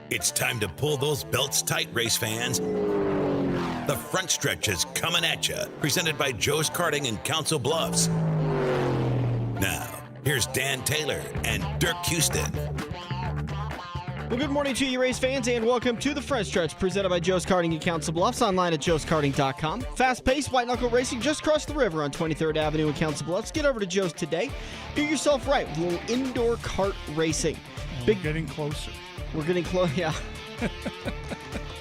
It's time to pull those belts tight, race fans. The front stretch is coming at you, presented by Joe's Karting in Council Bluffs. Now, here's Dan Taylor and Dirk Houston. Well, good morning to you, race fans, and welcome to the front stretch presented by Joe's Karting in Council Bluffs, online at joeskarting.com. Fast-paced white-knuckle racing just across the river on 23rd Avenue in Council Bluffs. Get over to Joe's today. Do yourself right with a little indoor kart racing. We're getting closer. We're getting close, yeah.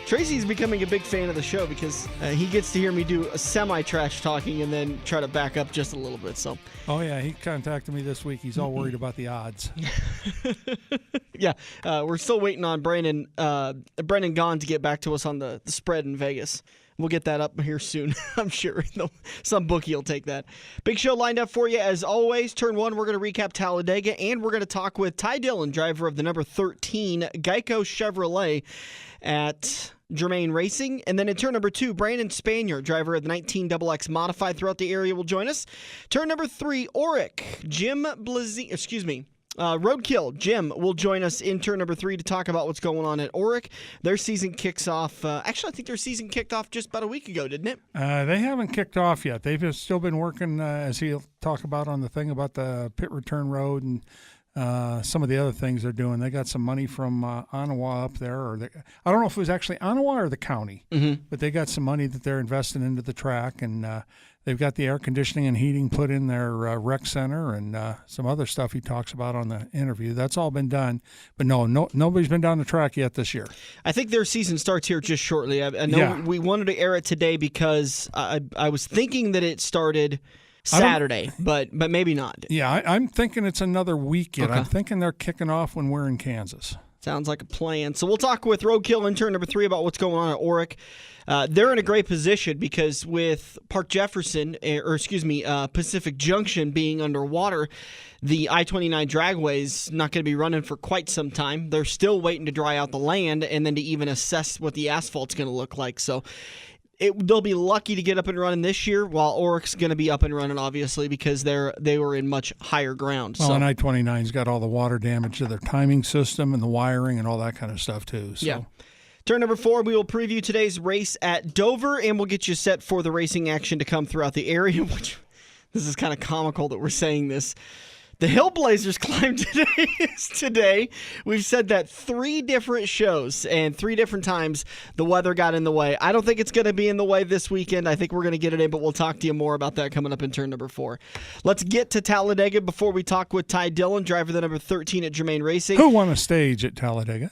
Tracy's becoming a big fan of the show because he gets to hear me do a semi-trash talking and then try to back up just a little bit. So, oh yeah, he contacted me this week. He's all worried about the odds. Yeah, we're still waiting on Brandon Gaughan to get back to us on the spread in Vegas. We'll get that up here soon, I'm sure. Some bookie will take that. Big show lined up for you as always. Turn 1, we're going to recap Talladega, and we're going to talk with Ty Dillon, driver of the number 13 Geico Chevrolet at Germain Racing. And then in turn number 2, Brandon Spanjer, driver of the 19XX Modified throughout the area, will join us. Turn number 3, OREC, Roadkill, Jim, will join us in turn number 3 to talk about what's going on at OREC. Their season kicks off, actually I think their season kicked off just about a week ago, didn't it? They haven't kicked off yet. They've still been working, as he'll talk about on the thing about the pit return road and some of the other things they're doing. They got some money from Onawa up there. I don't know if it was actually Onawa or the county, but they got some money that they're investing into the track, and they've got the air conditioning and heating put in their rec center and some other stuff he talks about on the interview. That's all been done. But nobody's been down the track yet this year. I think their season starts here just shortly. I know we wanted to air it today because I was thinking that it started Saturday, but maybe not. Yeah, I'm thinking it's another weekend. Okay. I'm thinking they're kicking off when we're in Kansas. Sounds like a plan. So we'll talk with Roadkill in turn number 3 about what's going on at OREC. They're in a great position because with Park Jefferson, Pacific Junction being underwater, the I-29 dragway is not going to be running for quite some time. They're still waiting to dry out the land and then to even assess what the asphalt's going to look like. So they'll be lucky to get up and running this year, while OREC's going to be up and running, obviously, because they were in much higher ground. Well, and I-29's got all the water damage to their timing system and the wiring and all that kind of stuff, too. So. Yeah. Turn number 4, we will preview today's race at Dover, and we'll get you set for the racing action to come throughout the area, which this is kind of comical that we're saying this. The Hillblazers climb today. We've said that 3 different shows and 3 different times the weather got in the way. I don't think it's going to be in the way this weekend. I think we're going to get it in, but we'll talk to you more about that coming up in turn number 4. Let's get to Talladega before we talk with Ty Dillon, driver the number 13 at Germain Racing. Who won a stage at Talladega?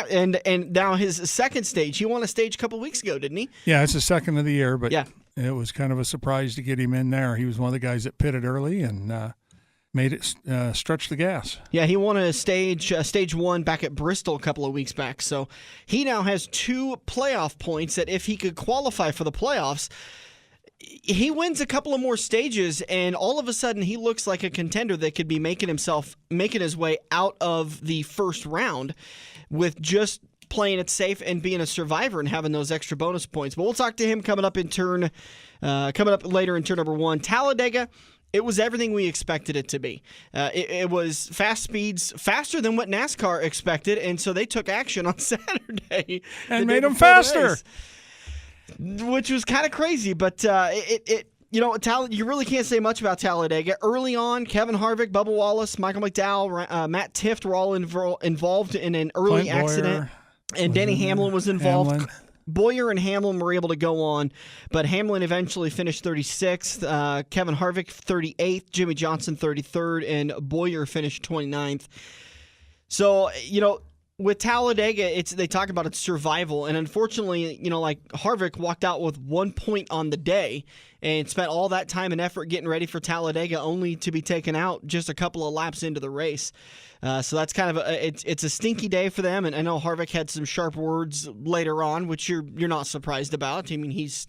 and now his second stage. He won a stage a couple weeks ago, didn't he? Yeah, it's the second of the year, but yeah. It was kind of a surprise to get him in there. He was one of the guys that pitted early and made it stretch the gas. Yeah, he won a stage 1 back at Bristol a couple of weeks back. So he now has 2 playoff points that if he could qualify for the playoffs, he wins a couple of more stages, and all of a sudden he looks like a contender that could be making his way out of the first round with just playing it safe and being a survivor and having those extra bonus points. But we'll talk to him coming up later in turn number 1. Talladega, it was everything we expected it to be. It was fast speeds, faster than what NASCAR expected, and so they took action on Saturday. And made them faster. Which was kind of crazy, but you really can't say much about Talladega. Early on, Kevin Harvick, Bubba Wallace, Michael McDowell, Matt Tifft were all involved in an early Clint accident. Boyer and Denny Hamlin was involved. Hamlin. Boyer and Hamlin were able to go on, but Hamlin eventually finished 36th, Kevin Harvick 38th, Jimmy Johnson 33rd, and Boyer finished 29th. So, with Talladega, they talk about its survival, and unfortunately, Harvick walked out with 1 point on the day and spent all that time and effort getting ready for Talladega only to be taken out just a couple of laps into the race. So that's kind of it's a stinky day for them, and I know Harvick had some sharp words later on, which you're not surprised about. I mean, he's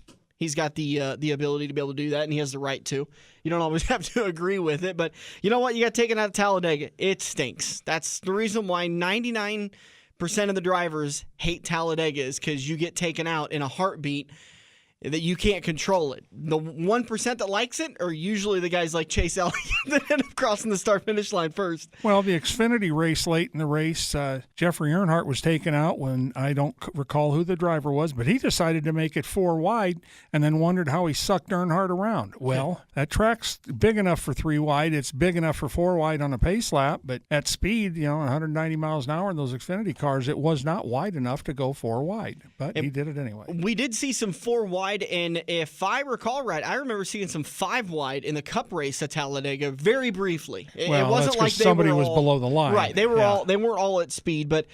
got the ability to be able to do that, and he has the right to. You don't always have to agree with it, but you know what? You got taken out of Talladega. It stinks. That's the reason why 99% of the drivers hate Talladega is because you get taken out in a heartbeat that you can't control it. The 1% that likes it are usually the guys like Chase Elliott that end up crossing the start-finish line first. Well, the Xfinity race late in the race, Jeffrey Earnhardt was taken out when I don't recall who the driver was, but he decided to make it 4 wide and then wondered how he sucked Earnhardt around. Well, that track's big enough for 3 wide. It's big enough for 4 wide on a pace lap, but at speed, 190 miles an hour in those Xfinity cars, it was not wide enough to go 4 wide, but he did it anyway. We did see some 4 wide, and if I recall right, I remember seeing some 5 wide in the Cup race at Talladega very briefly. It wasn't like somebody was below the line. Right, they weren't all at speed, but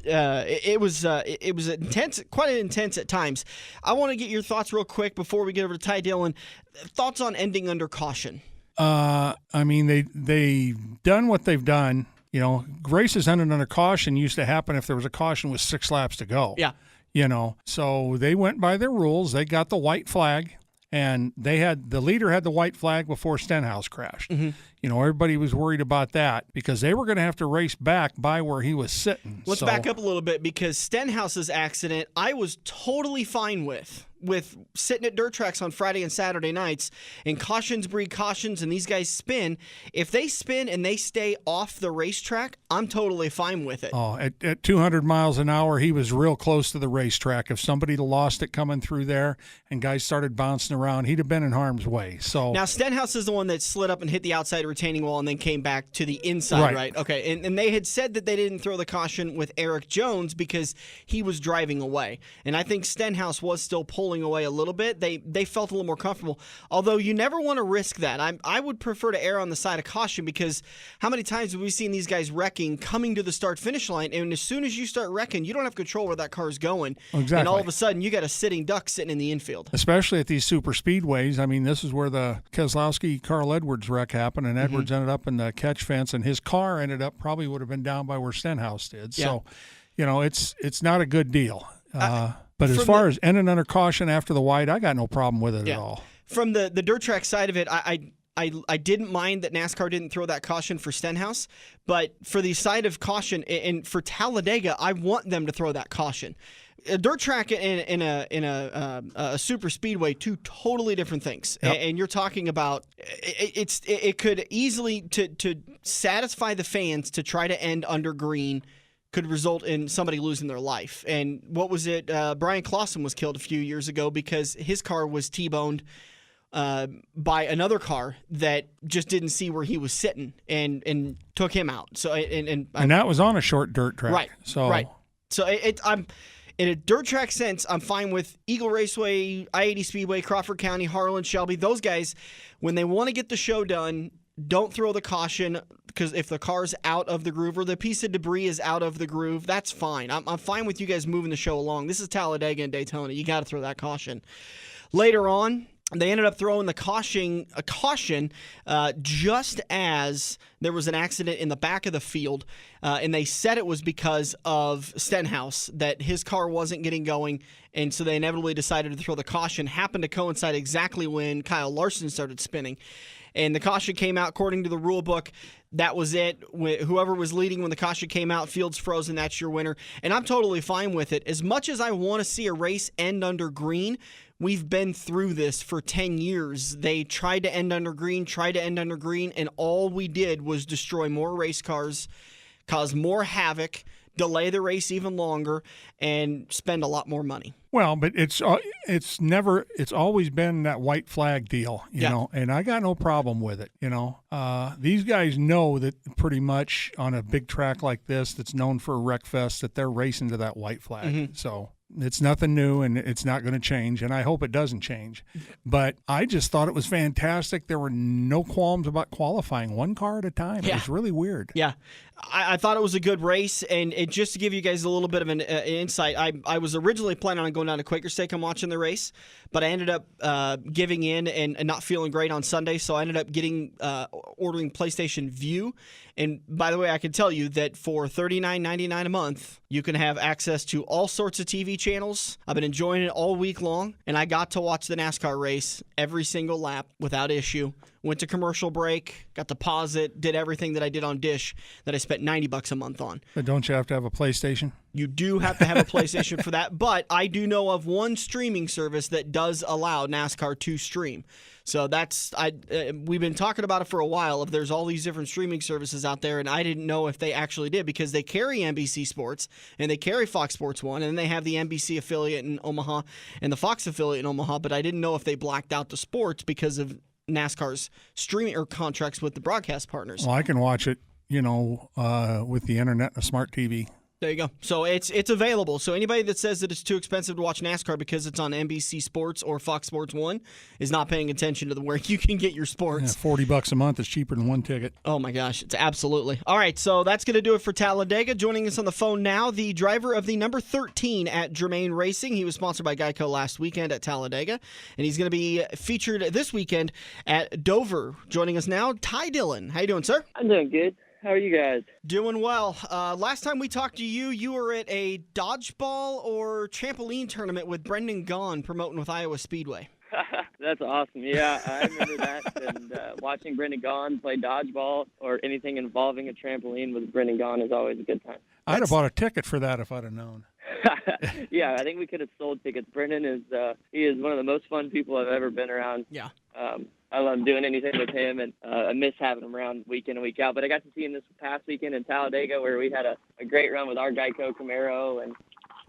it was intense, quite intense at times. I want to get your thoughts real quick before we get over to Ty Dillon. Thoughts on ending under caution? I mean, they've done what they've done. Races ended under caution used to happen if there was a caution with 6 laps to go. Yeah. So they went by their rules. They got the white flag, and the leader had the white flag before Stenhouse crashed. Mm-hmm. Everybody was worried about that because they were going to have to race back by where he was sitting. Let's back up a little bit because Stenhouse's accident, I was totally fine with sitting at dirt tracks on Friday and Saturday nights, and cautions breed cautions, and these guys spin. If they spin and they stay off the racetrack, I'm totally fine with it. Oh, at 200 miles an hour, he was real close to the racetrack. If somebody lost it coming through there and guys started bouncing around, he'd have been in harm's way. So now Stenhouse is the one that slid up and hit the outside retaining wall and then came back to the inside, right? Okay, and they had said that they didn't throw the caution with Eric Jones because he was driving away. And I think Stenhouse was still pulling away a little bit. They felt a little more comfortable, although you never want to risk that. I would prefer to err on the side of caution because how many times have we seen these guys wrecking coming to the start-finish line, and as soon as you start wrecking, you don't have control where that car is going. Exactly. And all of a sudden, you got a sitting duck sitting in the infield. Especially at these super speedways. I mean, this is where the Keselowski-Carl Edwards wreck happened, and Edwards ended up in the catch fence, and his car probably would have been down by where Stenhouse did. Yeah. So, it's not a good deal. But as far as ending under caution after the white, I got no problem with it at all. From the dirt track side of it, I didn't mind that NASCAR didn't throw that caution for Stenhouse, but for the side of caution and for Talladega, I want them to throw that caution. A dirt track in a super speedway, 2 totally different things. Yep. And you're talking about it could easily to satisfy the fans to try to end under green could result in somebody losing their life. And what was it? Brian Clausen was killed a few years ago because his car was T-boned by another car that just didn't see where he was sitting and took him out. So and that was on a short dirt track. Right. So I'm in a dirt track sense, I'm fine with Eagle Raceway, I-80 Speedway, Crawford County, Harlan, Shelby. Those guys, when they want to get the show done, don't throw the caution because if the car's out of the groove or the piece of debris is out of the groove, that's fine. I'm fine with you guys moving the show along. This is Talladega and Daytona. You got to throw that caution. Later on, they ended up throwing a caution just as there was an accident in the back of the field, and they said it was because of Stenhouse, that his car wasn't getting going, and so they inevitably decided to throw the caution. Happened to coincide exactly when Kyle Larson started spinning. And the caution came out according to the rule book. That was it. Whoever was leading when the caution came out, field's frozen, that's your winner. And I'm totally fine with it. As much as I want to see a race end under green, we've been through this for 10 years. They tried to end under green, and all we did was destroy more race cars, cause more havoc, delay the race even longer, and spend a lot more money. Well, but it's always been that white flag deal, you know, and I got no problem with it, These guys know that pretty much on a big track like this that's known for a wreck fest that they're racing to that white flag. Mm-hmm. So it's nothing new, and it's not going to change, and I hope it doesn't change. But I just thought it was fantastic. There were no qualms about qualifying, 1 car at a time. Yeah. It was really weird. Yeah. I thought it was a good race, and just to give you guys a little bit of an insight, I was originally planning on going down to Quaker Steak and watching the race, but I ended up giving in and not feeling great on Sunday, so I ended up ordering PlayStation Vue. And by the way, I can tell you that for $39.99 a month, you can have access to all sorts of TV channels. I've been enjoying it all week long, and I got to watch the NASCAR race every single lap without issue. Went to commercial break, got deposit, did everything that I did on Dish that I spent $90 a month on. But don't you have to have a PlayStation? You do have to have a PlayStation for that, but I do know of one streaming service that does allow NASCAR to stream. So we've been talking about it for a while. If there's all these different streaming services out there, and I didn't know if they actually did because they carry NBC Sports and they carry Fox Sports 1, and then they have the NBC affiliate in Omaha and the Fox affiliate in Omaha, but I didn't know if they blacked out the sports because of NASCAR's streaming or contracts with the broadcast partners. Well, I can watch it, with the internet and a smart TV. There you go. So it's available. So anybody that says that it's too expensive to watch NASCAR because it's on NBC Sports or Fox Sports 1 is not paying attention to where you can get your sports. Yeah, $40 a month is cheaper than one ticket. Oh my gosh, it's absolutely. All right, so that's going to do it for Talladega. Joining us on the phone now, the driver of the number 13 at Germain Racing. He was sponsored by Geico last weekend at Talladega, and he's going to be featured this weekend at Dover. Joining us now, Ty Dillon. How you doing, sir? I'm doing good. How are you guys? Doing well. Last time we talked to you, you were at a dodgeball or trampoline tournament with Brendan Gaughan promoting with Iowa Speedway. That's awesome. Yeah, I remember that. And watching Brendan Gaughan play dodgeball or anything involving a trampoline with Brendan Gaughan is always a good time. I'd have bought a ticket for that if I'd have known. Yeah, I think we could have sold tickets. Brendan he is one of the most fun people I've ever been around. Yeah. I love doing anything with him, and I miss having him around week in and week out. But I got to see him this past weekend in Talladega, where we had a great run with our Geico Camaro, and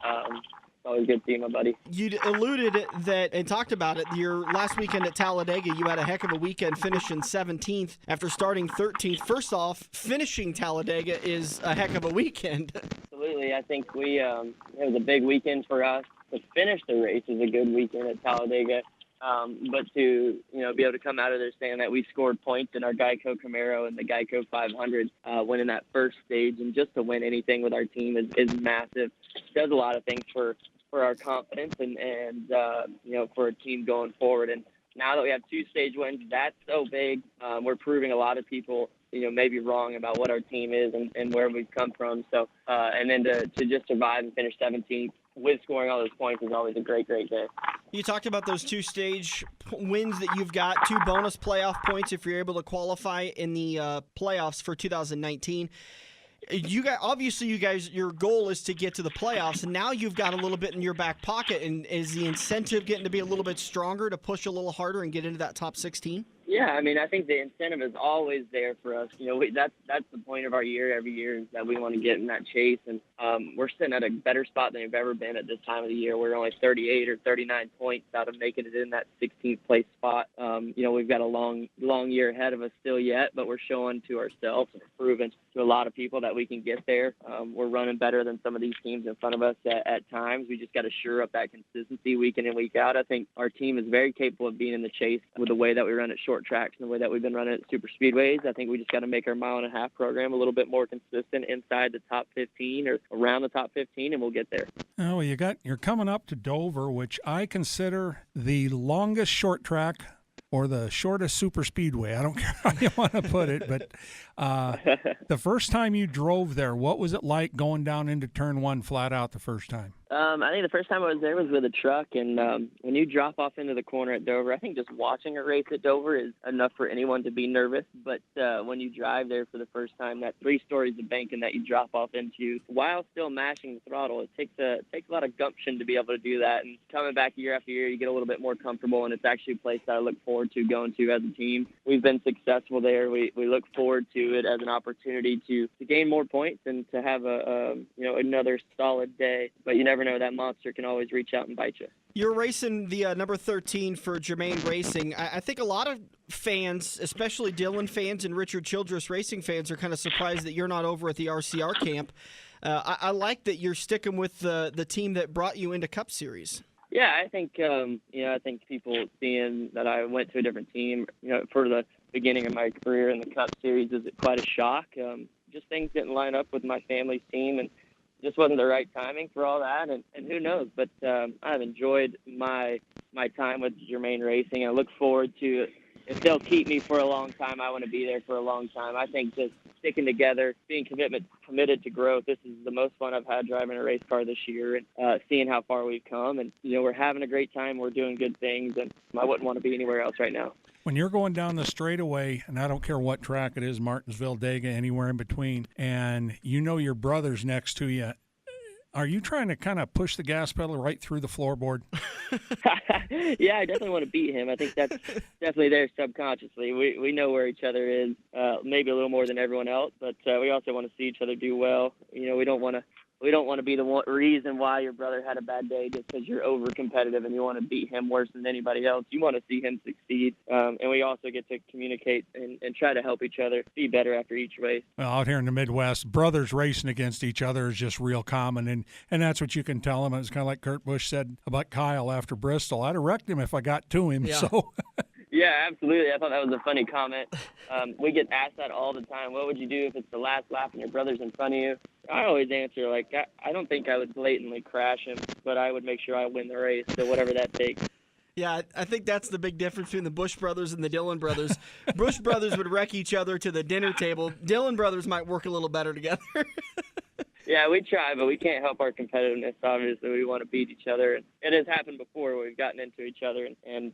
it's always good seeing my buddy. You alluded that and talked about it. Your last weekend at Talladega, you had a heck of a weekend, finishing 17th after starting 13th. First off, finishing Talladega is a heck of a weekend. Absolutely. I think it was a big weekend for us. To finish the race is a good weekend at Talladega. But to be able to come out of there saying that we scored points in our Geico Camaro and the Geico 500, winning that first stage, and just to win anything with our team is massive. It does a lot of things for our confidence and for a team going forward. And now that we have 2 stage wins, that's so big. We're proving a lot of people maybe wrong about what our team is and where we've come from. So and then to just survive and finish 17th with scoring all those points is always a great day. You talked about those 2 stage wins that you've got, 2 bonus playoff points if you're able to qualify in the playoffs for 2019. You guys, your goal is to get to the playoffs, and now you've got a little bit in your back pocket. And is the incentive getting to be a little bit stronger to push a little harder and get into that top 16? Yeah, I mean, I think the incentive is always there for us. That's the point of our year every year, is that we want to get in that chase. And we're sitting at a better spot than we've ever been at this time of the year. We're only 38 or 39 points out of making it in that 16th place spot. We've got a long year ahead of us still yet, but we're showing to ourselves and proving to a lot of people that we can get there. We're running better than some of these teams in front of us at times. We just got to shore up that consistency week in and week out. I think our team is very capable of being in the chase with the way that we run at short tracks and the way that we've been running at super speedways. I think we just got to make our 1.5 mile program a little bit more consistent inside the top 15 or around the top 15, and we'll get there. Oh, you're coming up to Dover, which I consider the longest short track or the shortest super speedway. I don't care how you want to put it, but the first time you drove there, what was it like going down into turn 1 flat out the first time? I think the first time I was there was with a truck, and when you drop off into the corner at Dover, I think just watching a race at Dover is enough for anyone to be nervous. But when you drive there for the first time, that 3 stories of banking that you drop off into, while still mashing the throttle, it takes a lot of gumption to be able to do that. And coming back year after year, you get a little bit more comfortable, and it's actually a place that I look forward to going to as a team. We've been successful there. We look forward to it as an opportunity to gain more points and to have another solid day. But you never know, that monster can always reach out and bite you. You're racing the number 13 for Germain Racing. I think a lot of fans, especially Dillon fans and Richard Childress Racing fans, are kind of surprised that you're not over at the RCR camp. I like that you're sticking with the team that brought you into Cup Series. Yeah, I think I think people seeing that I went to a different team, for the beginning of my career in the Cup Series is quite a shock. Just things didn't line up with my family's team, and just wasn't the right timing for all that, and who knows. But I've enjoyed my time with Germain Racing. I look forward to, if they'll keep me for a long time, I want to be there for a long time. I think just sticking together, being committed to growth, this is the most fun I've had driving a race car this year, and seeing how far we've come. And we're having a great time. We're doing good things, and I wouldn't want to be anywhere else right now. When you're going down the straightaway, and I don't care what track it is, Martinsville, Dega, anywhere in between, and you know your brother's next to you, are you trying to kind of push the gas pedal right through the floorboard? Yeah, I definitely want to beat him. I think that's definitely there subconsciously. We know where each other is, maybe a little more than everyone else, but we also want to see each other do well. You know, we don't want to be the reason why your brother had a bad day just because you're over competitive and you want to beat him worse than anybody else. You want to see him succeed. And we also get to communicate and try to help each other be better after each race. Well, out here in the Midwest, brothers racing against each other is just real common. And that's what you can tell them. It's kind of like Kurt Busch said about Kyle after Bristol. I'd have wrecked him if I got to him. Yeah. So. Yeah, absolutely. I thought that was a funny comment. We get asked that all the time. What would you do if it's the last lap and your brother's in front of you? I always answer, like, I don't think I would blatantly crash him, but I would make sure I win the race, so whatever that takes. Yeah, I think that's the big difference between the Busch brothers and the Dillon brothers. Busch brothers would wreck each other to the dinner table. Dillon brothers might work a little better together. Yeah, we try, but we can't help our competitiveness. Obviously, we want to beat each other, and it has happened before where we've gotten into each other, and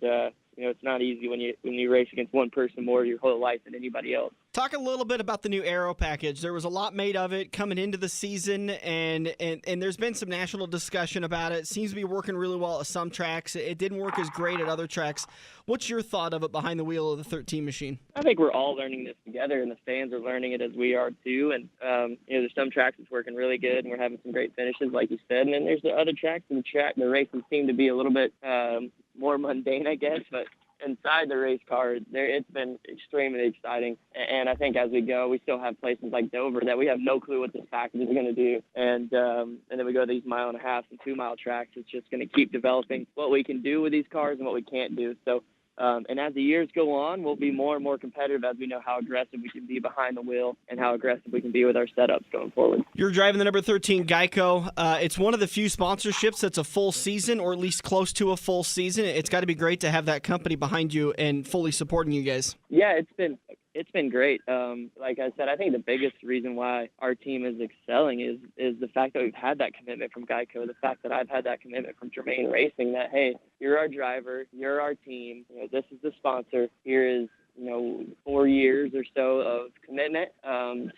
you know, it's not easy when you race against one person more your whole life than anybody else. Talk a little bit about the new aero package. There was a lot made of it coming into the season, and there's been some national discussion about it. It seems to be working really well at some tracks. It didn't work as great at other tracks. What's your thought of it behind the wheel of the 13 machine? I think we're all learning this together, and the fans are learning it as we are too. And you know, there's some tracks that's working really good, and we're having some great finishes, like you said. And then there's the other tracks, and the races seem to be a little bit more mundane, I guess. But inside the race car, it's been extremely exciting. And I think as we go, we still have places like Dover that we have no clue what this package is going to do. And then we go to these 1.5 mile and 2 mile tracks. It's just going to keep developing what we can do with these cars and what we can't do. So. And as the years go on, we'll be more and more competitive as we know how aggressive we can be behind the wheel and how aggressive we can be with our setups going forward. You're driving the number 13 Geico. It's one of the few sponsorships that's a full season, or at least close to a full season. It's got to be great to have that company behind you and fully supporting you guys. Yeah, it's been great. Like I said, I think the biggest reason why our team is excelling is the fact that we've had that commitment from Geico, the fact that I've had that commitment from Germain Racing that, hey, you're our driver, you're our team, you know, this is the sponsor, here is, you know, 4 years or so of commitment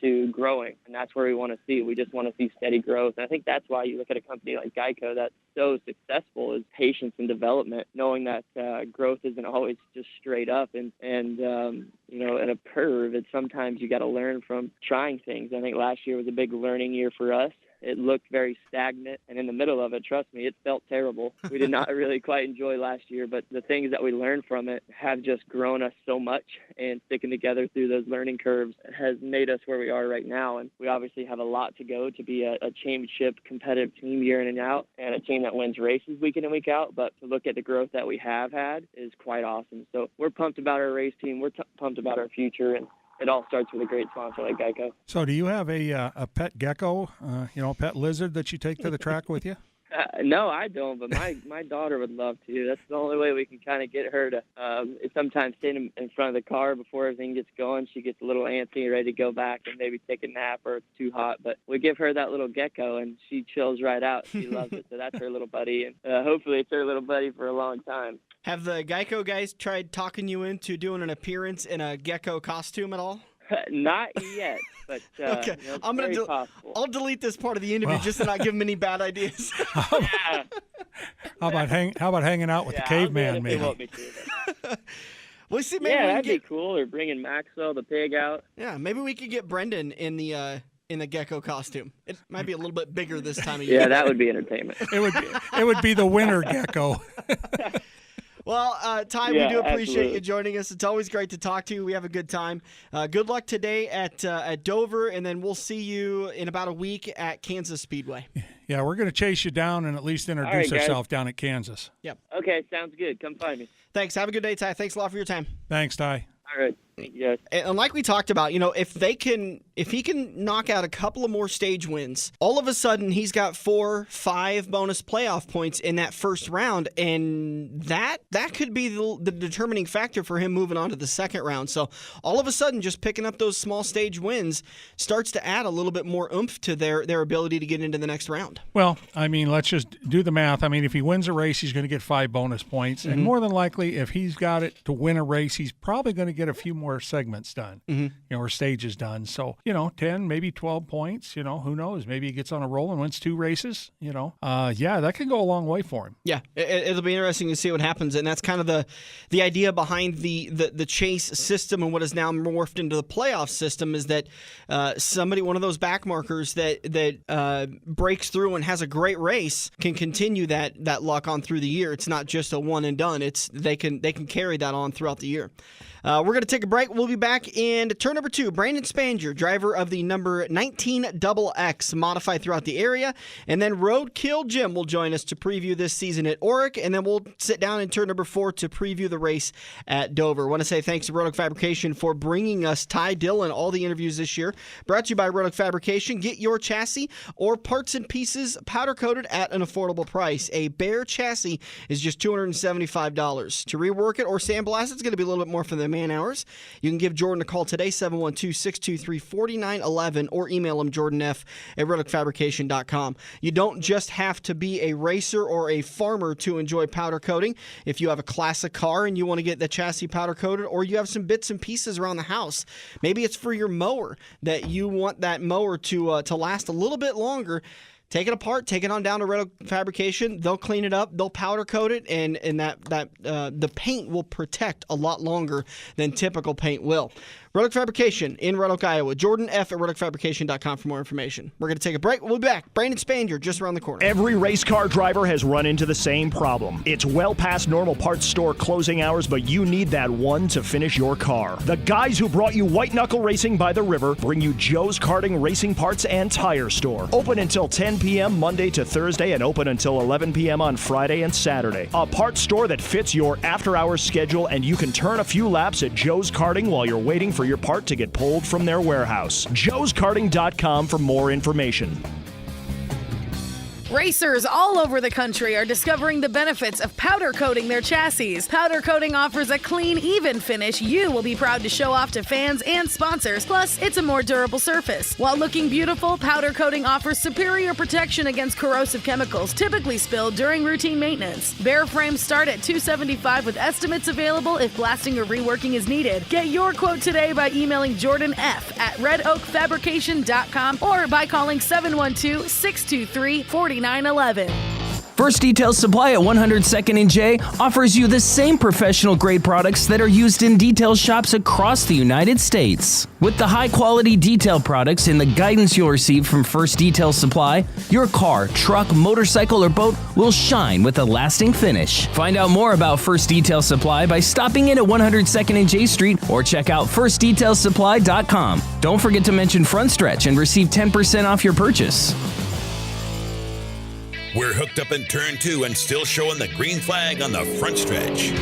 to growing. And that's where we want to see. We just want to see steady growth. And I think that's why you look at a company like Geico that's so successful is patience and development, knowing that growth isn't always just straight up and you know, in a curve. It's sometimes you got to learn from trying things. I think last year was a big learning year for us. It looked very stagnant, and in the middle of it, trust me, it felt terrible. We did not really quite enjoy last year, but the things that we learned from it have just grown us so much, and sticking together through those learning curves has made us where we are right now. And we obviously have a lot to go to be a championship competitive team year in and out, and a team that wins races week in and week out. But to look at the growth that we have had is quite awesome. So we're pumped about our race team. We're pumped about our future, and it all starts with a great sponsor like Geico. So do you have a pet gecko, a pet lizard that you take to the track with you? No, I don't, but my daughter would love to. That's the only way we can kind of get her to sometimes sit in front of the car before everything gets going. She gets a little antsy, ready to go back and maybe take a nap or it's too hot. But we give her that little gecko, and she chills right out. She loves it, so that's her little buddy. And hopefully it's her little buddy for a long time. Have the Geico guys tried talking you into doing an appearance in a gecko costume at all? Not yet, but okay. You know, I'm gonna I'll delete this part of the interview just to not give them any bad ideas. Yeah. How about hanging out with the caveman, maybe? Want me to, We'll see. Maybe that'd be cool. Or bringing Maxwell the pig out. Yeah, maybe we could get Brendan in the gecko costume. It might be a little bit bigger this time of year. Yeah, that would be entertainment. It would be the winter gecko. Well, Ty, we do appreciate absolutely. you joining us. It's always great to talk to you. We have a good time. Good luck today at Dover, and then we'll see you in about a week at Kansas Speedway. Yeah, we're going to chase you down and at least introduce ourselves down at Kansas. Yep. Okay, sounds good. Come find me. Thanks. Have a good day, Ty. Thanks a lot for your time. Thanks, Ty. All right. Yes. And like we talked about, if he can knock out a couple of more stage wins, all of a sudden he's got 4-5 bonus playoff points in that first round, and that could be the determining factor for him moving on to the second round. So all of a sudden, just picking up those small stage wins starts to add a little bit more oomph to their ability to get into the next round. Well, I mean, let's just do the math. I mean, if he wins a race, he's going to get 5 bonus points, and more than likely, if he's got it to win a race, he's probably going to get a few more segments done, or stages done. So, 10, maybe 12 points, who knows? Maybe he gets on a roll and wins 2 races, that can go a long way for him. Yeah, it'll be interesting to see what happens, and that's kind of the idea behind the chase system and what is now morphed into the playoff system is that one of those back markers that breaks through and has a great race can continue that luck on through the year. It's not just a one and done. They can carry that on throughout the year. We're going to take a break. We'll be back in turn number 2. Brandon Spanjer, driver of the number 19 XX, modified throughout the area. And then Roadkill Jim will join us to preview this season at OREC. And then we'll sit down in turn number 4 to preview the race at Dover. I want to say thanks to Roadkill Fabrication for bringing us Ty Dillon, all the interviews this year. Brought to you by Roadkill Fabrication. Get your chassis or parts and pieces powder coated at an affordable price. A bare chassis is just $275. To rework it or sandblast, it's going to be a little bit more for the man hours. You can give Jordan a call today, 712-623-4911, or email him, jordanf@roadkill.com. You don't just have to be a racer or a farmer to enjoy powder coating. If you have a classic car and you want to get the chassis powder coated, or you have some bits and pieces around the house, maybe it's for your mower that you want that mower to last a little bit longer. Take it apart, take it on down to Roadkill Fabrication. They'll clean it up, they'll powder coat it, and the paint will protect a lot longer than typical paint will. Roadkill Fabrication in Red Oak, Iowa. jordanf@roadkill.com for more information. We're going to take a break. We'll be back. Brandon Spanjer just around the corner. Every race car driver has run into the same problem. It's well past normal parts store closing hours, but you need that one to finish your car. The guys who brought you White Knuckle Racing by the River bring you Joe's Karting Racing Parts and Tire Store. Open until 10 p.m. Monday to Thursday and open until 11 p.m. on Friday and Saturday. A parts store that fits your after-hours schedule, and you can turn a few laps at Joe's Karting while you're waiting for your part to get pulled from their warehouse. joeskarting.com for more information. Racers all over the country are discovering the benefits of powder coating their chassis. Powder coating offers a clean, even finish you will be proud to show off to fans and sponsors. Plus, it's a more durable surface. While looking beautiful, powder coating offers superior protection against corrosive chemicals typically spilled during routine maintenance. Bare frames start at $275 with estimates available if blasting or reworking is needed. Get your quote today by emailing jordanf@redoakfabrication.com or by calling 712-623-4911. First Detail Supply at 102nd and J offers you the same professional grade products that are used in detail shops across the United States. With the high quality detail products and the guidance you'll receive from First Detail Supply, your car, truck, motorcycle, or boat will shine with a lasting finish. Find out more about First Detail Supply by stopping in at 102nd and J Street or check out firstdetailsupply.com. Don't forget to mention Front Stretch and receive 10% off your purchase. We're hooked up in turn 2 and still showing the green flag on the front stretch.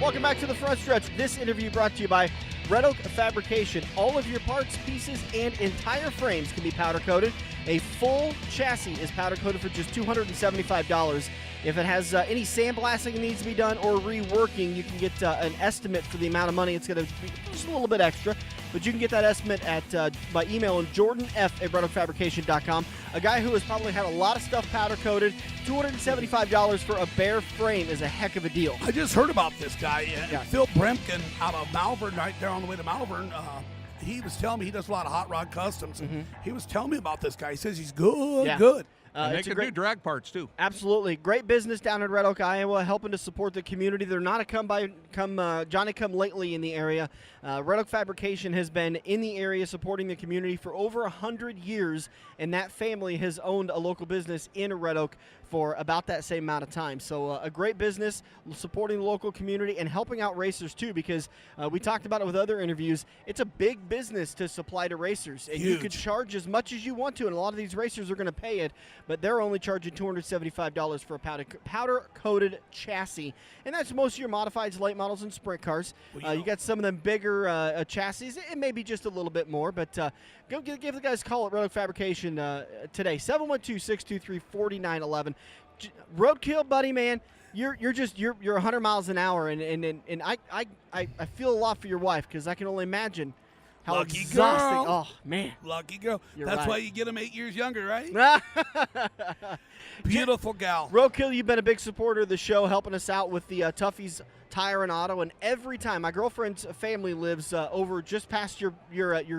Welcome back to the front stretch. This interview brought to you by Red Oak Fabrication. All of your parts, pieces, and entire frames can be powder coated. A full chassis is powder coated for just $275. If it has any sandblasting that needs to be done or reworking, you can get an estimate for the amount of money it's going to be, just a little bit extra. But you can get that estimate by emailing jordanf@roadkill.com. A guy who has probably had a lot of stuff powder coated. $275 for a bare frame is a heck of a deal. I just heard about this guy, Phil Bremkin out of Malvern, right there on the way to Malvern. He was telling me he does a lot of hot rod customs. And He was telling me about this guy. He says he's good. And they can do drag parts, too. Absolutely. Great business down in Red Oak, Iowa, helping to support the community. They're not a Johnny-come-lately in the area. Red Oak Fabrication has been in the area supporting the community for over 100 years, and that family has owned a local business in Red Oak for about that same amount of time. So a great business supporting the local community and helping out racers, too, because we talked about it with other interviews. It's a big business to supply to racers, and you could charge as much as you want to, and a lot of these racers are going to pay it. but they're only charging $275 for a powder-coated chassis. And that's most of your modifieds, late models, and sprint cars. You got some of them bigger chassis. It may be just a little bit more, but go give the guys a call at Roadkill Fabrication today, 712-623-4911. Roadkill, buddy, man. You're 100 miles an hour, and I feel a lot for your wife, because I can only imagine how Lucky exhausting. girl. Oh man, lucky girl. That's right. why you get them 8 years younger, right? Beautiful gal. Roadkill, you've been a big supporter of the show, helping us out with the Tuffy's Tire and Auto, and every time my girlfriend's family lives over just past your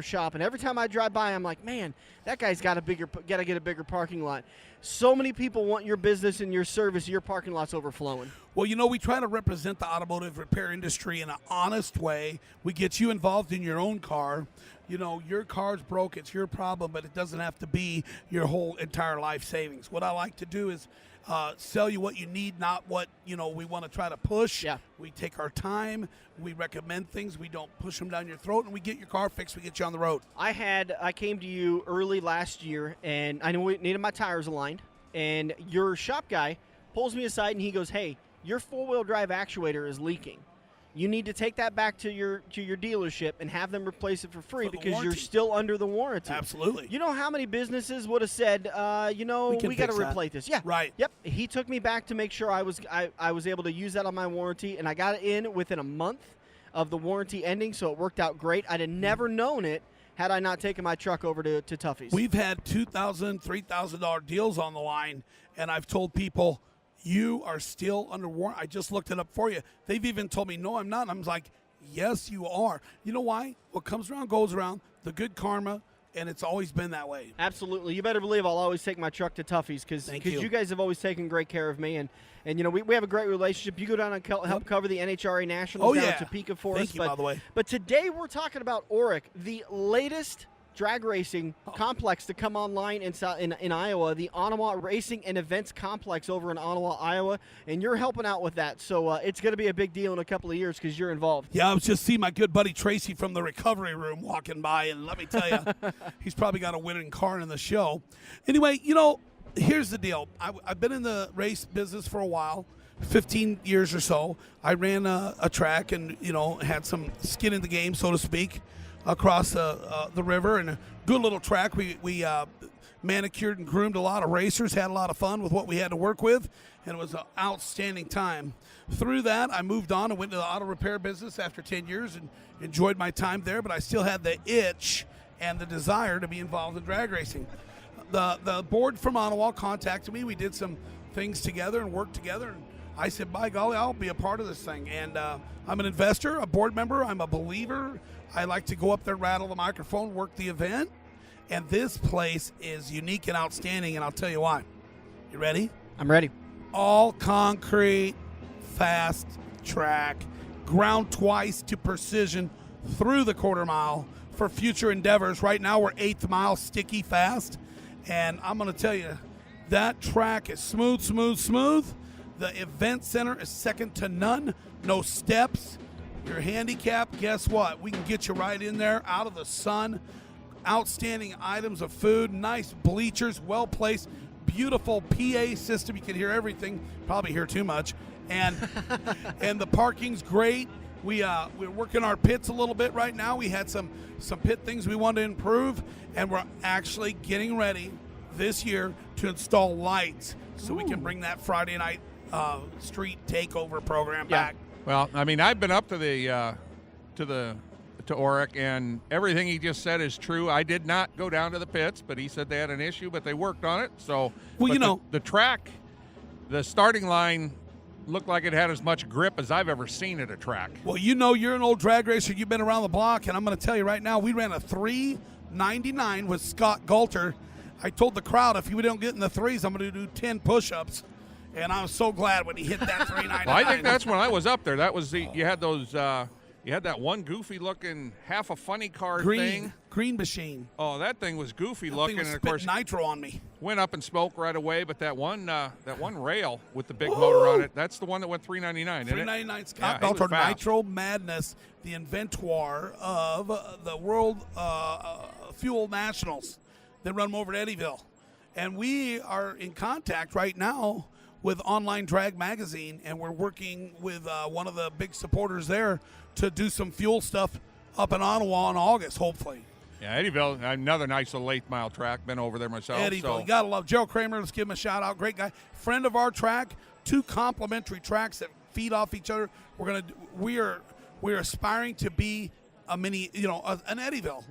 shop, and every time I drive by, I'm like, man, that guy's got to get a bigger parking lot. So many people want your business and your service. Your parking lot's overflowing. Well, we try to represent the automotive repair industry in an honest way. We get you involved in your own car. Your car's broke, it's your problem, but it doesn't have to be your whole entire life savings. What I like to do is sell you what you need, not what we want to try to push. Yeah. We take our time, we recommend things, we don't push them down your throat, and we get your car fixed, we get you on the road. I came to you early last year, and I needed my tires aligned, and your shop guy pulls me aside and he goes, hey, your four-wheel drive actuator is leaking. You need to take that back to your dealership and have them replace it for free, because you're still under the warranty. Absolutely. You know how many businesses would have said, we got to replace this? Yeah. Right. Yep. He took me back to make sure I was able to use that on my warranty, and I got it in within a month of the warranty ending, so it worked out great. I'd have never known it had I not taken my truck over to Tuffy's. We've had $2,000, $3,000 deals on the line, and I've told people, you are still under warranty. I just looked it up for you. They've even told me, no, I'm not. And I'm like, yes, you are. You know why? What comes around goes around. The good karma, and it's always been that way. Absolutely. You better believe I'll always take my truck to Tuffy's, because you guys have always taken great care of me. And we have a great relationship. You go down and help cover the NHRA Nationals down in Topeka for us. Thank you, by the way. But today we're talking about OREC, the latest drag racing complex to come online in Iowa, the Onawa Racing and Events Complex over in Onawa, Iowa, and you're helping out with that. So it's going to be a big deal in a couple of years, because you're involved. Yeah, I was just seeing my good buddy Tracy from the recovery room walking by, and let me tell you, he's probably got a winning car in the show. Anyway, here's the deal. I've been in the race business for a while, 15 years or so. I ran a track and, had some skin in the game, so to speak, across the river, and a good little track. We manicured and groomed a lot of racers, had a lot of fun with what we had to work with, and it was an outstanding time. Through that, I moved on and went to the auto repair business after 10 years and enjoyed my time there, but I still had the itch and the desire to be involved in drag racing. The board from Onawa contacted me. We did some things together and worked together, and I said, by golly, I'll be a part of this thing. And I'm an investor, a board member, I'm a believer. I like to go up there, rattle the microphone, work the event. And this place is unique and outstanding, and I'll tell you why. You ready? I'm ready. All concrete, fast track, ground twice to precision through the quarter mile for future endeavors. Right now we're 8th mile, sticky fast. And I'm going to tell you, that track is smooth, smooth, smooth. The event center is second to none. No steps. Your handicap, guess what? We can get you right in there, out of the sun. Outstanding items of food, nice bleachers, well-placed, beautiful PA system. You can hear everything. Probably hear too much. And and the parking's great. We're working our pits a little bit right now. We had some pit things we wanted to improve, and we're actually getting ready this year to install lights so we can bring that Friday night street takeover program back. Well, I mean, I've been up to OREC, and everything he just said is true. I did not go down to the pits, but he said they had an issue, but they worked on it. So, the track, the starting line looked like it had as much grip as I've ever seen at a track. Well, you're an old drag racer. You've been around the block, and I'm going to tell you right now, we ran a 399 with Scott Galter. I told the crowd, if we don't get in the threes, I'm going to do 10 push-ups. And I was so glad when he hit that 399. Well, I think that's when I was up there. That was you had those. You had that one goofy-looking, half a funny car thing. Green machine. Oh, that thing was goofy looking, and of course nitro on me. Went up in smoke right away. But that one rail with the big motor on it, that's the one that went 399. 399 Scott Galter Nitro Madness, the inventor of the World Fuel Nationals. They run them over at Eddyville. And we are in contact right now with Online Drag Magazine, and we're working with one of the big supporters there to do some fuel stuff up in Onawa in August, hopefully. Yeah, Eddyville, another nice little 8-mile track. Been over there myself. Eddyville, so. you gotta love Gerald Kramer. Let's give him a shout out. Great guy, friend of our track. 2 complementary tracks that feed off each other. We're aspiring to be a mini, an Eddyville,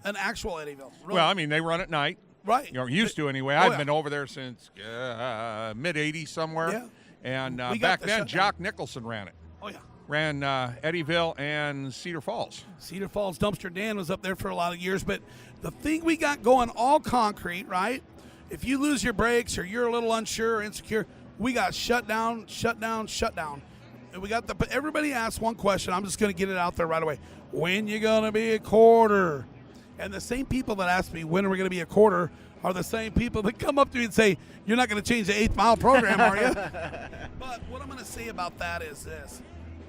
an actual Eddyville. Really. Well, I mean, they run at night. Right. Used to anyway. I've been over there since mid-'80s somewhere. Yeah. And back then, Jock Nicholson ran it. Oh, yeah. Ran Eddyville and Cedar Falls. Cedar Falls, Dumpster Dan was up there for a lot of years. But the thing we got going, all concrete, right? If you lose your brakes or you're a little unsure or insecure, we got shut down. And we got everybody asks one question. I'm just going to get it out there right away. When you going to be a quarter? And the same people that ask me, when are we going to be a quarter, are the same people that come up to me and say, you're not going to change the 8-mile program, are you? But what I'm going to say about that is this.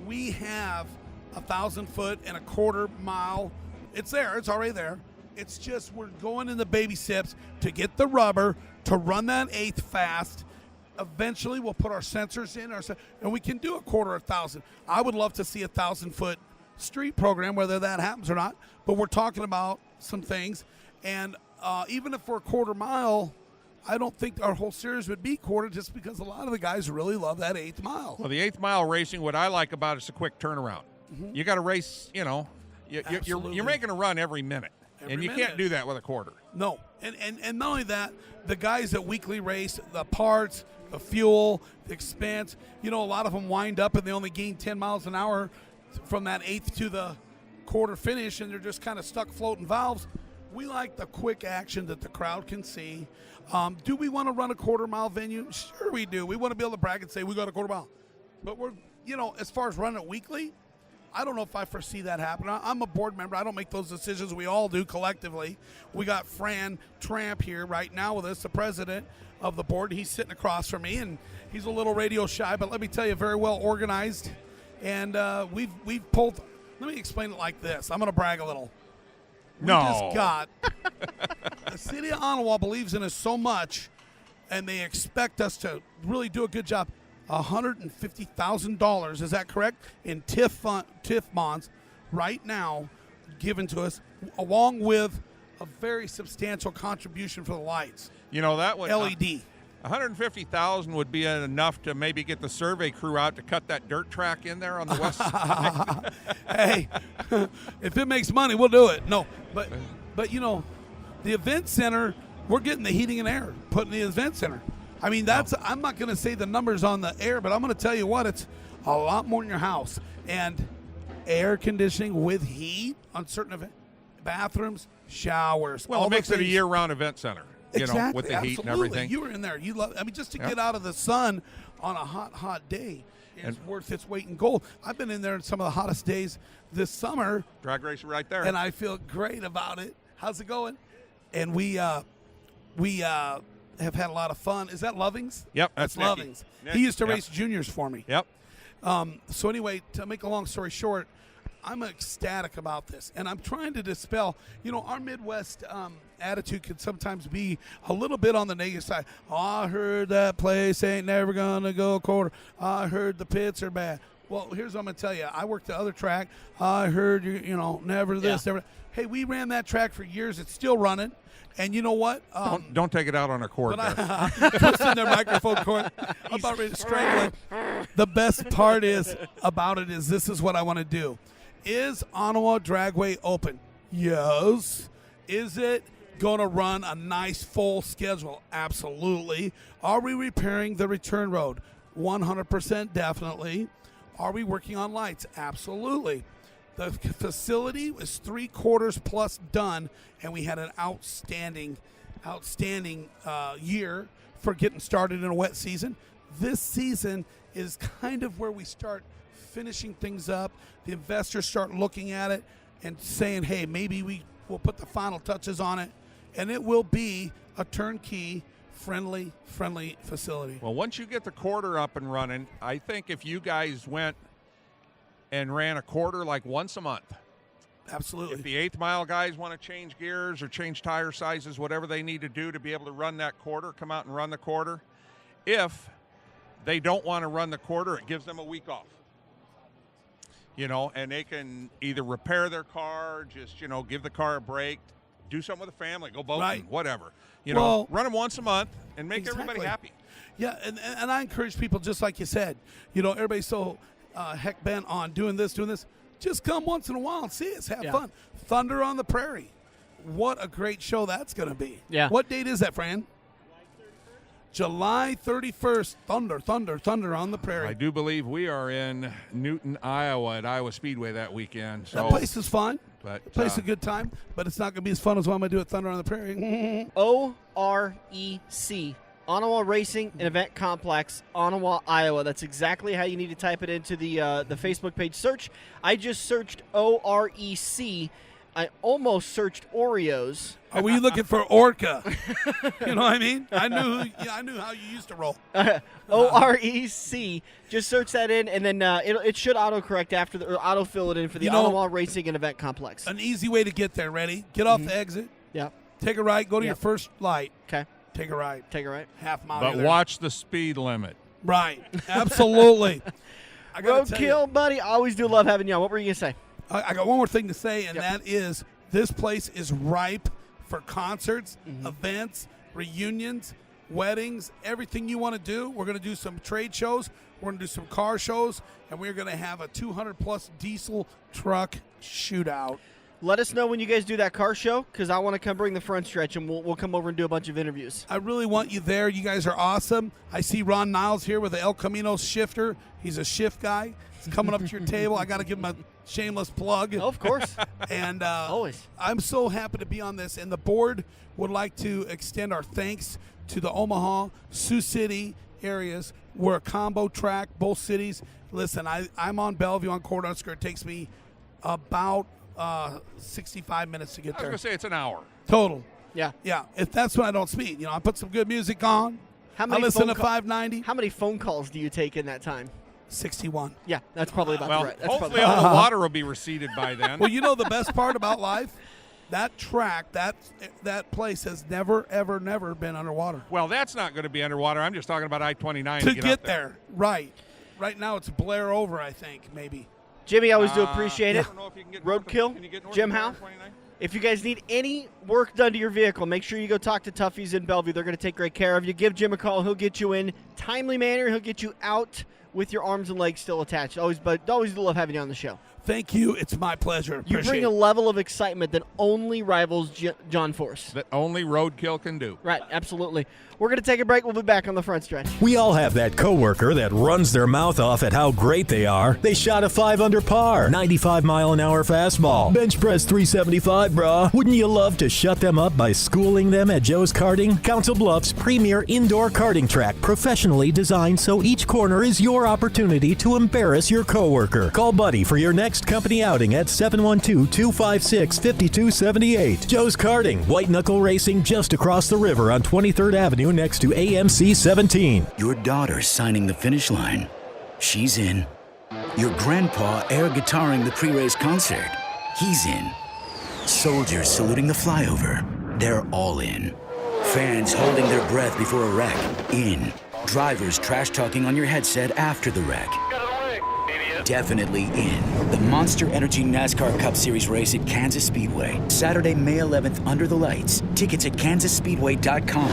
We have 1,000 foot and a quarter mile. It's there. It's already there. It's just we're going in the baby steps to get the rubber, to run that 8th fast. Eventually, we'll put our sensors in, and we can do a quarter 1,000. I would love to see a 1,000-foot street program, whether that happens or not. But we're talking about some things. And even if we're a quarter mile, I don't think our whole series would be quarter just because a lot of the guys really love that 8th mile. Well, the 8th mile racing, what I like about it is a quick turnaround. Mm-hmm. You got to race, you're making a run every minute. You can't do that with a quarter. No. And not only that, the guys that weekly race, the parts, the fuel, the expense, a lot of them wind up and they only gain 10 miles an hour from that 8th to the quarter finish, and they're just kind of stuck floating valves. We like the quick action that the crowd can see. Do we want to run a quarter-mile venue? Sure we do. We want to be able to brag and say we got a quarter mile. But we're, as far as running it weekly, I don't know if I foresee that happening. I'm a board member. I don't make those decisions. We all do collectively. We got Fran Tramp here right now with us, the president of the board. He's sitting across from me, and he's a little radio shy, but let me tell you, very well organized. And we've pulled. Let me explain it like this. I'm going to brag a little. We just got the city of Onawa believes in us so much, and they expect us to really do a good job. $150,000, is that correct? In TIF bonds right now given to us, along with a very substantial contribution for the lights. That would LED. $150,000 would be enough to maybe get the survey crew out to cut that dirt track in there on the west side. Hey, if it makes money, we'll do it. No, but the event center, we're getting the heating and air put in the event center. I mean, I'm not going to say the numbers on the air, but I'm going to tell you what, it's a lot more in your house. And air conditioning with heat on certain events, bathrooms, showers. Well, it makes it a year-round event center. Exactly, with the heat absolutely. and everything. You were in there. You love. Just to get out of the sun on a hot day is worth its weight in gold. I've been in there in some of the hottest days this summer. Drag race right there. And I feel great about it. How's it going? And we have had a lot of fun. Is that Lovings? Yep, that's Nicky. Lovings. He used to race juniors for me. Yep. So anyway, to make a long story short, I'm ecstatic about this, and I'm trying to dispel. Our Midwest attitude can sometimes be a little bit on the negative side. Oh, I heard that place ain't never gonna go quarter. I heard the pits are bad. Well, here's what I'm gonna tell you. I worked the other track. I heard never this, never. Hey, we ran that track for years. It's still running. And you know what? Don't take it out on a cord. Puts in their microphone cord. I'm about ready to strangle it. The best part about it is this is what I want to do. Is Onawa Dragway open? Yes. Is it going to run a nice full schedule? Absolutely. Are we repairing the return road? 100% definitely. Are we working on lights? Absolutely. The facility was 3/4 plus done, and we had an outstanding year for getting started in a wet season. This season is kind of where we start finishing things up. The investors start looking at it and saying, hey, maybe we will put the final touches on it, and it will be a turnkey, friendly facility. Well, once you get the quarter up and running, I think if you guys went and ran a quarter like once a month, Absolutely. If the 8th mile guys want to change gears or change tire sizes, whatever they need to do to be able to run that quarter, come out and run the quarter. If they don't want to run the quarter, it gives them a week off. And they can either repair their car, just, give the car a break, do something with the family, go boating, whatever. Run them once a month and make everybody happy. Yeah, and I encourage people, just like you said, everybody's so heck bent on doing this. Just come once in a while and see us. Have fun. Thunder on the Prairie. What a great show that's going to be. Yeah. What date is that, Fran? July 31st. Thunder on the Prairie. I do believe we are in Newton, Iowa at Iowa Speedway that weekend. So, that place is fun. But the place is a good time, but it's not going to be as fun as what I'm going to do at Thunder on the Prairie. OREC. Onawa Racing and Event Complex, Onawa, Iowa. That's exactly how you need to type it into the Facebook page search. I just searched OREC. I almost searched Oreos. Were you looking for Orca? You know what I mean? I knew how you used to roll. OREC. Just search that in, and then it should autocorrect or autofill it in for the Onawa Racing and Event Complex. An easy way to get there. Ready? Get off the exit. Yeah. Take a right. Go to your first light. Okay. Take a right. Half mile. But watch the speed limit. Right. Absolutely. Roadkill, buddy. I always do love having you on. What were you going to say? I got one more thing to say, and that is this place is ripe for concerts, events, reunions, weddings, everything you want to do. We're going to do some trade shows. We're going to do some car shows, and we're going to have a 200-plus diesel truck shootout. Let us know when you guys do that car show, because I want to come bring the front stretch, and we'll come over and do a bunch of interviews. I really want you there. You guys are awesome. I see Ron Niles here with the El Camino shifter. He's a shift guy. He's coming up to your table. I got to give him a shameless plug. Oh, of course. And always. I'm so happy to be on this. And the board would like to extend our thanks to the Omaha, Sioux City areas. We're a combo track, both cities. Listen, I'm on Bellevue on Cornhusker. It takes me about 65 minutes to get there. I was going to say it's an hour. Total. Yeah. Yeah. If that's when I don't speed. I put some good music on. I listen to 590. How many phone calls do you take in that time? 61. Yeah, that's probably about right. That's hopefully all the water will be receded by then. Well, the best part about life? That track, that place has never, ever, never been underwater. Well, that's not going to be underwater. I'm just talking about I-29 to get get up there. Right. Right now it's Blair over, I think, maybe. Jimmy, I always do appreciate it. I don't know if you can get Roadkill, Jim Howe. If you guys need any work done to your vehicle, make sure you go talk to Tuffy's in Bellevue. They're going to take great care of you. Give Jim a call. He'll get you in timely manner. He'll get you out with your arms and legs still attached. Always love having you on the show. Thank you. It's my pleasure. You bring a level of excitement that only rivals John Force. That only Roadkill can do. Right, absolutely. We're going to take a break. We'll be back on the front stretch. We all have that coworker that runs their mouth off at how great they are. They shot a 5 under par, 95-mile-an-hour fastball, bench press 375, brah. Wouldn't you love to shut them up by schooling them at Joe's Karting? Council Bluffs' premier indoor karting track, professionally designed so each corner is your opportunity to embarrass your coworker. Call Buddy for your next company outing at 712-256-5278. Joe's Karting, white knuckle racing just across the river on 23rd Avenue next to AMC 17. Your daughter's signing the finish line. She's in. Your grandpa air guitaring the pre-race concert. He's in. Soldiers saluting the flyover. They're all in. Fans holding their breath before a wreck. In. Drivers trash talking on your headset after the wreck. Definitely in. The Monster Energy NASCAR Cup Series race at Kansas Speedway. Saturday, May 11th, under the lights. Tickets at kansasspeedway.com.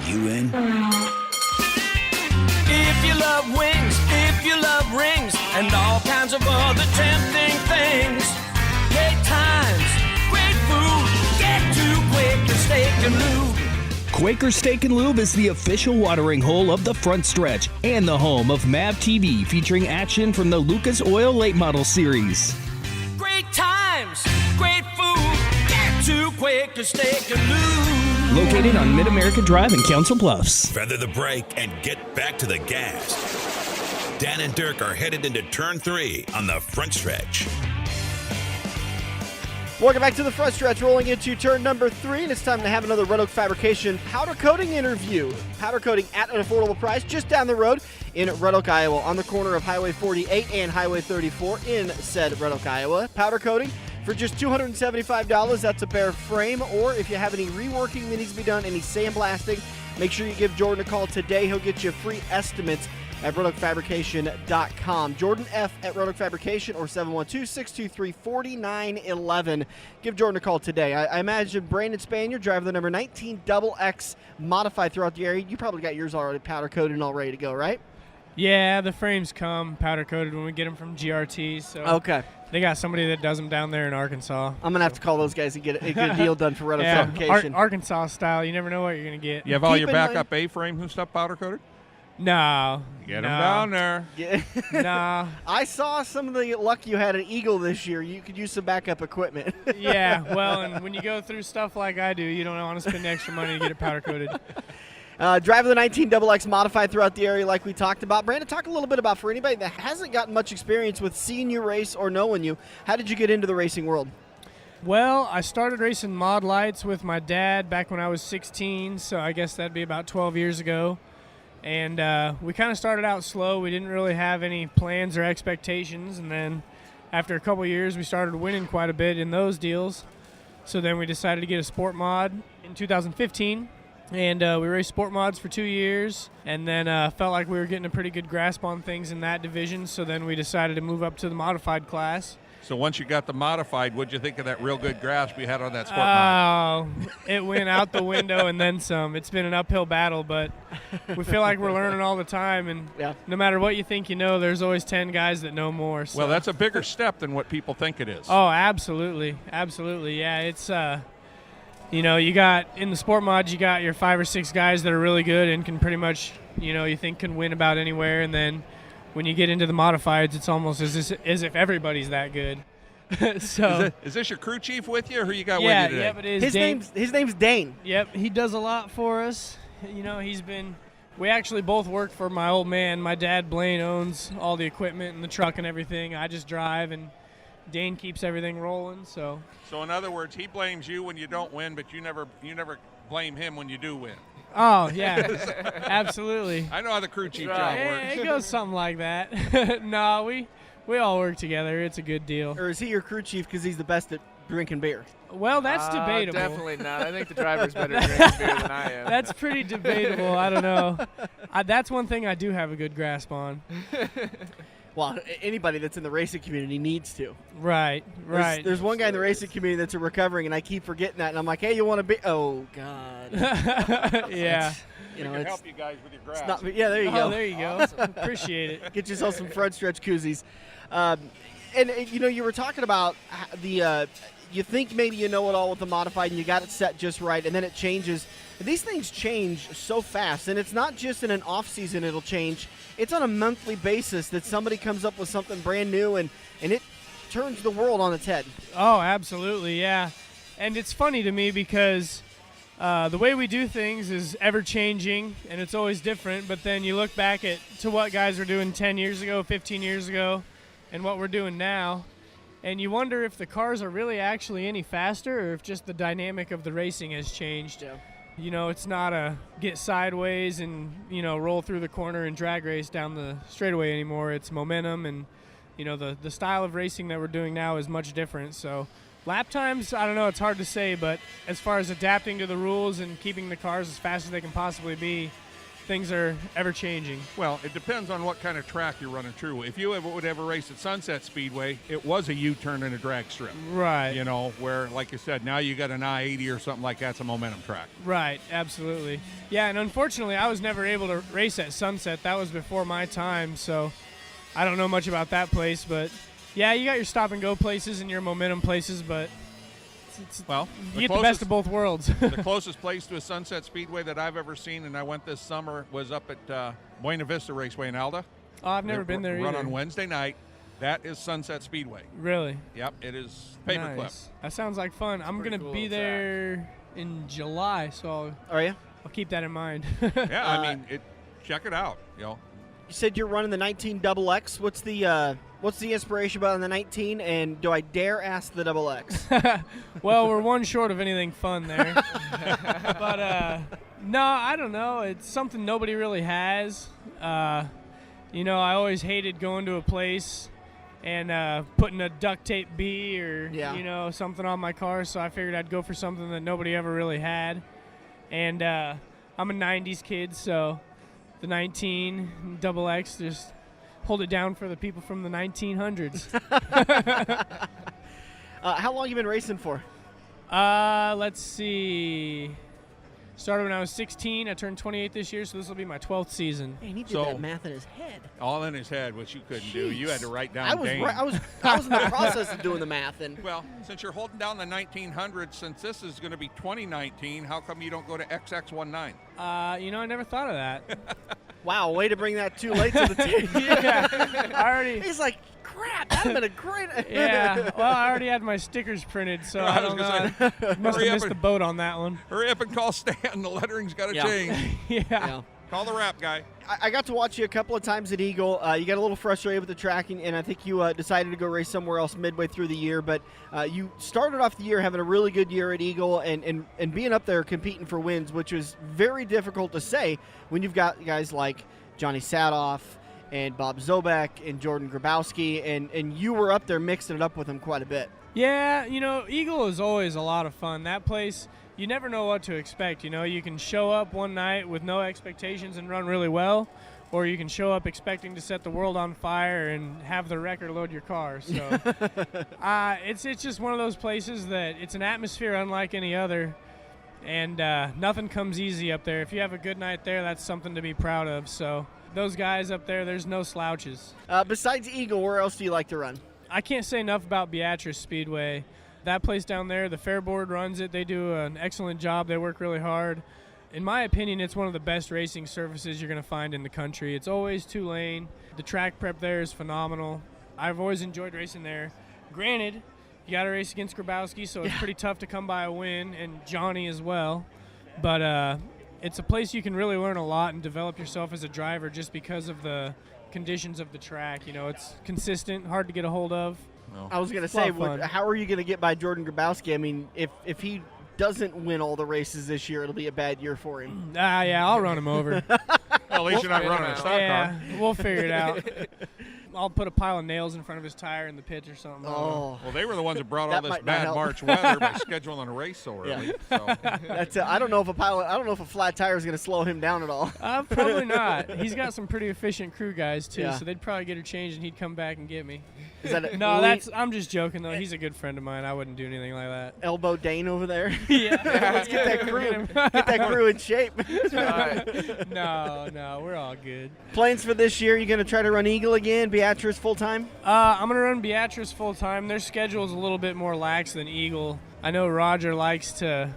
You in? If you love wings, if you love rings, and all kinds of other tempting things. Great times, great food, get to Quaker Steak and Lube. Quaker Steak and Lube is the official watering hole of the front stretch and the home of MAV TV, featuring action from the Lucas Oil Late Model Series. Great times, great food, get to Quaker Steak and Lube. Located on Mid-America Drive in Council Bluffs. Feather the brake and get back to the gas. Dan and Dirk are headed into turn 3 on the front stretch. Welcome back to the front stretch, rolling into turn number 3, and it's time to have another Red Oak Fabrication powder coating interview. Powder coating at an affordable price just down the road in Red Oak, Iowa, on the corner of Highway 48 and Highway 34 in said Red Oak, Iowa. Powder coating for just $275. That's a bare frame, or if you have any reworking that needs to be done, any sandblasting, make sure you give Jordan a call today. He'll get you free estimates at RedOakFabrication.com. Jordan F. at Red Oak Fabrication or 712-623-4911. Give Jordan a call today. I imagine Brandon Spanjer, driver the number 19 XX modified throughout the area. You probably got yours already powder coated and all ready to go, right? Yeah, the frames come powder coated when we get them from GRT. So okay. They got somebody that does them down there in Arkansas. I'm going to have to call those guys and get a deal done for Red Oak Fabrication. Arkansas style. You never know what you're going to get. You have all your backup A-frames and stuff powder coated? No. Get them down there. No. I saw some of the luck you had at Eagle this year. You could use some backup equipment. Yeah, well, and when you go through stuff like I do, you don't want to spend extra money to get it powder coated. Driving the 19 XX modified throughout the area like we talked about. Brandon, talk a little bit about, for anybody that hasn't gotten much experience with seeing you race or knowing you, how did you get into the racing world? Well, I started racing mod lights with my dad back when I was 16, so I guess that'd be about 12 years ago. And we kind of started out slow. We didn't really have any plans or expectations. And then after a couple years, we started winning quite a bit in those deals. So then we decided to get a sport mod in 2015. And we raced sport mods for 2 years. And then felt like we were getting a pretty good grasp on things in that division. So then we decided to move up to the modified class. So once you got the modified, what'd you think of that real good grasp you had on that sport mod? Oh, it went out the window and then some. It's been an uphill battle, but we feel like we're learning all the time. And no matter what you think you know, there's always 10 guys that know more. So. Well, that's a bigger step than what people think it is. Oh, absolutely. Absolutely. Yeah, it's, you got in the sport mods, you got your 5 or 6 guys that are really good and can pretty much, you think can win about anywhere. And then when you get into the modifieds, it's almost as if everybody's that good. So is this your crew chief with you, or who you got with you today? Yeah, it is. His name's Dane. Yep, he does a lot for us. We actually both work for my old man. My dad, Blaine, owns all the equipment and the truck and everything. I just drive, and Dane keeps everything rolling. So in other words, he blames you when you don't win, but you never blame him when you do win. Oh, yeah, absolutely. I know how the crew chief job works. It goes something like that. No, we all work together. It's a good deal. Or is he your crew chief because he's the best at drinking beer? Well, that's debatable. Definitely not. I think the driver's better at drinking beer than I am. That's pretty debatable. I don't know. That's one thing I do have a good grasp on. Well, anybody that's in the racing community needs to. Right. There's one guy in the racing community that's recovering, and I keep forgetting that, and I'm like, hey, you want to be? Oh, God. Yeah. We can help you guys with your grasp. There you go. Oh, there you go. Awesome. Appreciate it. Get yourself some front stretch koozies. And you were talking about you think maybe you know it all with the modified and you got it set just right, and then it changes. These things change so fast, and it's not just in an off season it'll change. It's on a monthly basis that somebody comes up with something brand new, and it turns the world on its head. Oh, absolutely, yeah. And it's funny to me because the way we do things is ever-changing, and it's always different, but then you look back to what guys were doing 10 years ago, 15 years ago, and what we're doing now, and you wonder if the cars are really actually any faster or if just the dynamic of the racing has changed. Yeah. It's not a get sideways and, roll through the corner and drag race down the straightaway anymore. It's momentum, and, the style of racing that we're doing now is much different. So lap times, I don't know, it's hard to say, but as far as adapting to the rules and keeping the cars as fast as they can possibly be, things are ever changing. Well, it depends on what kind of track you're running through. If you would ever race at Sunset Speedway, it was a U-turn and a drag strip. Right. Where, like you said, now you got an I-80 or something like that's a momentum track. Right, absolutely. Yeah, and unfortunately, I was never able to race at Sunset. That was before my time, so I don't know much about that place. But, yeah, you got your stop-and-go places and your momentum places, but you get the best of both worlds. The closest place to a Sunset Speedway that I've ever seen, and I went this summer, was up at Buena Vista Raceway in Alda. Oh, I've never been there either. Run on Wednesday night. That is Sunset Speedway. Really? Yep, it is paperclip. Nice. That sounds like fun. I'm going to be there in July, so are you? I'll keep that in mind. Yeah, check it out. You said you're running the 19XX. What's the what's the inspiration behind the 19, and do I dare ask the double X? Well, we're one short of anything fun there. But, no, I don't know. It's something nobody really has. You know, I always hated going to a place and putting a duct tape B or, you know, something on my car, so I figured I'd go for something that nobody ever really had. And I'm a 90s kid, so the 19 double X, just hold it down for the people from the 1900s. How long you been racing for? Let's see. Started when I was 16. I turned 28 this year, so this will be my 12th season. Man, he did that math in his head. All in his head, which you couldn't do. You had to write down I was Dane. I was in the process of doing the math. And well, since you're holding down the 1900, since this is going to be 2019, how come you don't go to XX19? You know, I never thought of that. Wow, way to bring that too late to the table. He's like, crap, that would have been a great. Yeah, well, I already had my stickers printed, so I don't know. Must have missed the boat on that one. Hurry up and call Stan. The lettering's got to change. Yeah. Call the rap guy. I got to watch you a couple of times at Eagle. You got a little frustrated with the tracking, and I think you decided to go race somewhere else midway through the year. But you started off the year having a really good year at Eagle and being up there competing for wins, which was very difficult to say when you've got guys like Johnny Sadoff and Bob Zobek and Jordan Grabowski, and you were up there mixing it up with them quite a bit. Yeah, you know, Eagle is always a lot of fun. That place, you never know what to expect. You know, you can show up one night with no expectations and run really well, or you can show up expecting to set the world on fire and have the wrecker load your car. So it's just one of those places that it's an atmosphere unlike any other, and nothing comes easy up there. If you have a good night there, that's something to be proud of. So those guys up there, there's no slouches. Besides Eagle, where else do you like to run? I can't say enough about Beatrice Speedway. That place down there, the Fair Board runs it. They do an excellent job. They work really hard. In my opinion, it's one of the best racing surfaces you're going to find in the country. It's always two-lane. The track prep there is phenomenal. I've always enjoyed racing there. Granted, you got to race against Grabowski, so it's pretty tough to come by a win, and Johnny as well. But it's a place you can really learn a lot and develop yourself as a driver just because of the conditions of the track. You know, it's consistent, hard to get a hold of. No. I was going to say, how are you going to get by Jordan Grabowski? I mean, if he doesn't win all the races this year, it'll be a bad year for him. Yeah, I'll run him over. Well, at least you're not running a stock car. We'll figure it out. I'll put a pile of nails in front of his tire in the pits or something. Oh, well, they were the ones that brought all this bad March weather by scheduling a race so early. Yeah. So. I don't know if a flat tire is going to slow him down at all. Probably not. He's got some pretty efficient crew guys too, Yeah. so they'd probably get her changed and he'd come back and get me. Is that I'm just joking though. He's a good friend of mine. I wouldn't do anything like that. Elbow Dane over there? Yeah. Let's get that crew in shape. No, we're all good. Plans for this year? You going to try to run Eagle again? Beatrice full time? I'm going to run Beatrice full time. Their schedule is a little bit more lax than Eagle. I know Roger likes to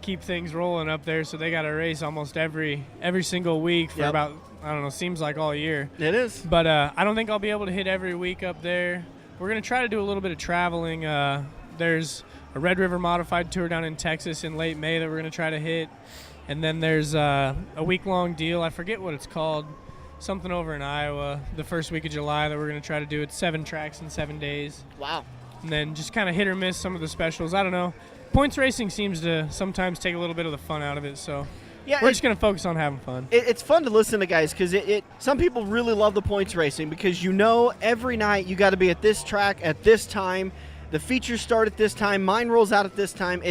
keep things rolling up there, so they got to race almost every single week for about, I don't know, seems like all year. It is. But I don't think I'll be able to hit every week up there. We're going to try to do a little bit of traveling. There's a Red River Modified Tour down in Texas in late May that we're going to try to hit. And then there's a week-long deal. I forget what it's called. Something over in Iowa the first week of July that we're going to try to do. It's 7 tracks in 7 days. Wow. And then just kind of hit or miss some of the specials. I don't know. Points racing seems to sometimes take a little bit of the fun out of it, so we're just going to focus on having fun. It's fun to listen to guys because some people really love the points racing because every night you got to be at this track at this time. The features start at this time. Mine rolls out at this time.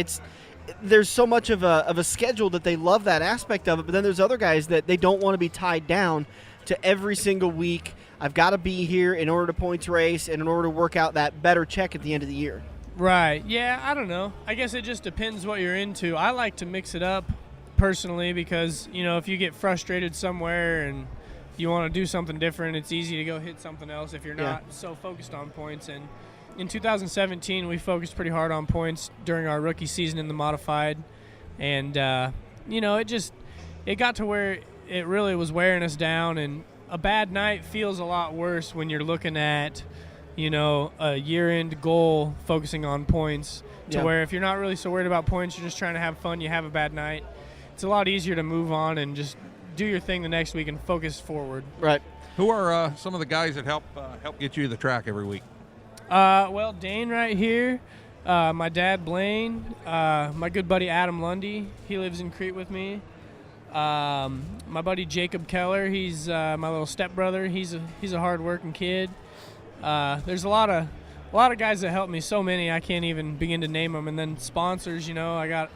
There's so much of a schedule that they love that aspect of it, but then there's other guys that they don't want to be tied down to every single week. I've got to be here in order to points race and in order to work out that better check at the end of the year. Right. Yeah, I don't know. I guess it just depends what you're into. I like to mix it up personally because, if you get frustrated somewhere and you want to do something different, it's easy to go hit something else if you're not so focused on points. And in 2017, we focused pretty hard on points during our rookie season in the modified. And, it got to where it really was wearing us down. And a bad night feels a lot worse when you're looking at, a year-end goal focusing on points to where if you're not really so worried about points, you're just trying to have fun, you have a bad night. It's a lot easier to move on and just do your thing the next week and focus forward. Right. Who are some of the guys that help get you to the track every week? Well, Dane right here, my dad Blaine, my good buddy Adam Lundy. He lives in Crete with me. My buddy Jacob Keller, he's my little stepbrother. He's a hard-working kid. There's a lot of guys that help me. So many I can't even begin to name them. And then sponsors, I got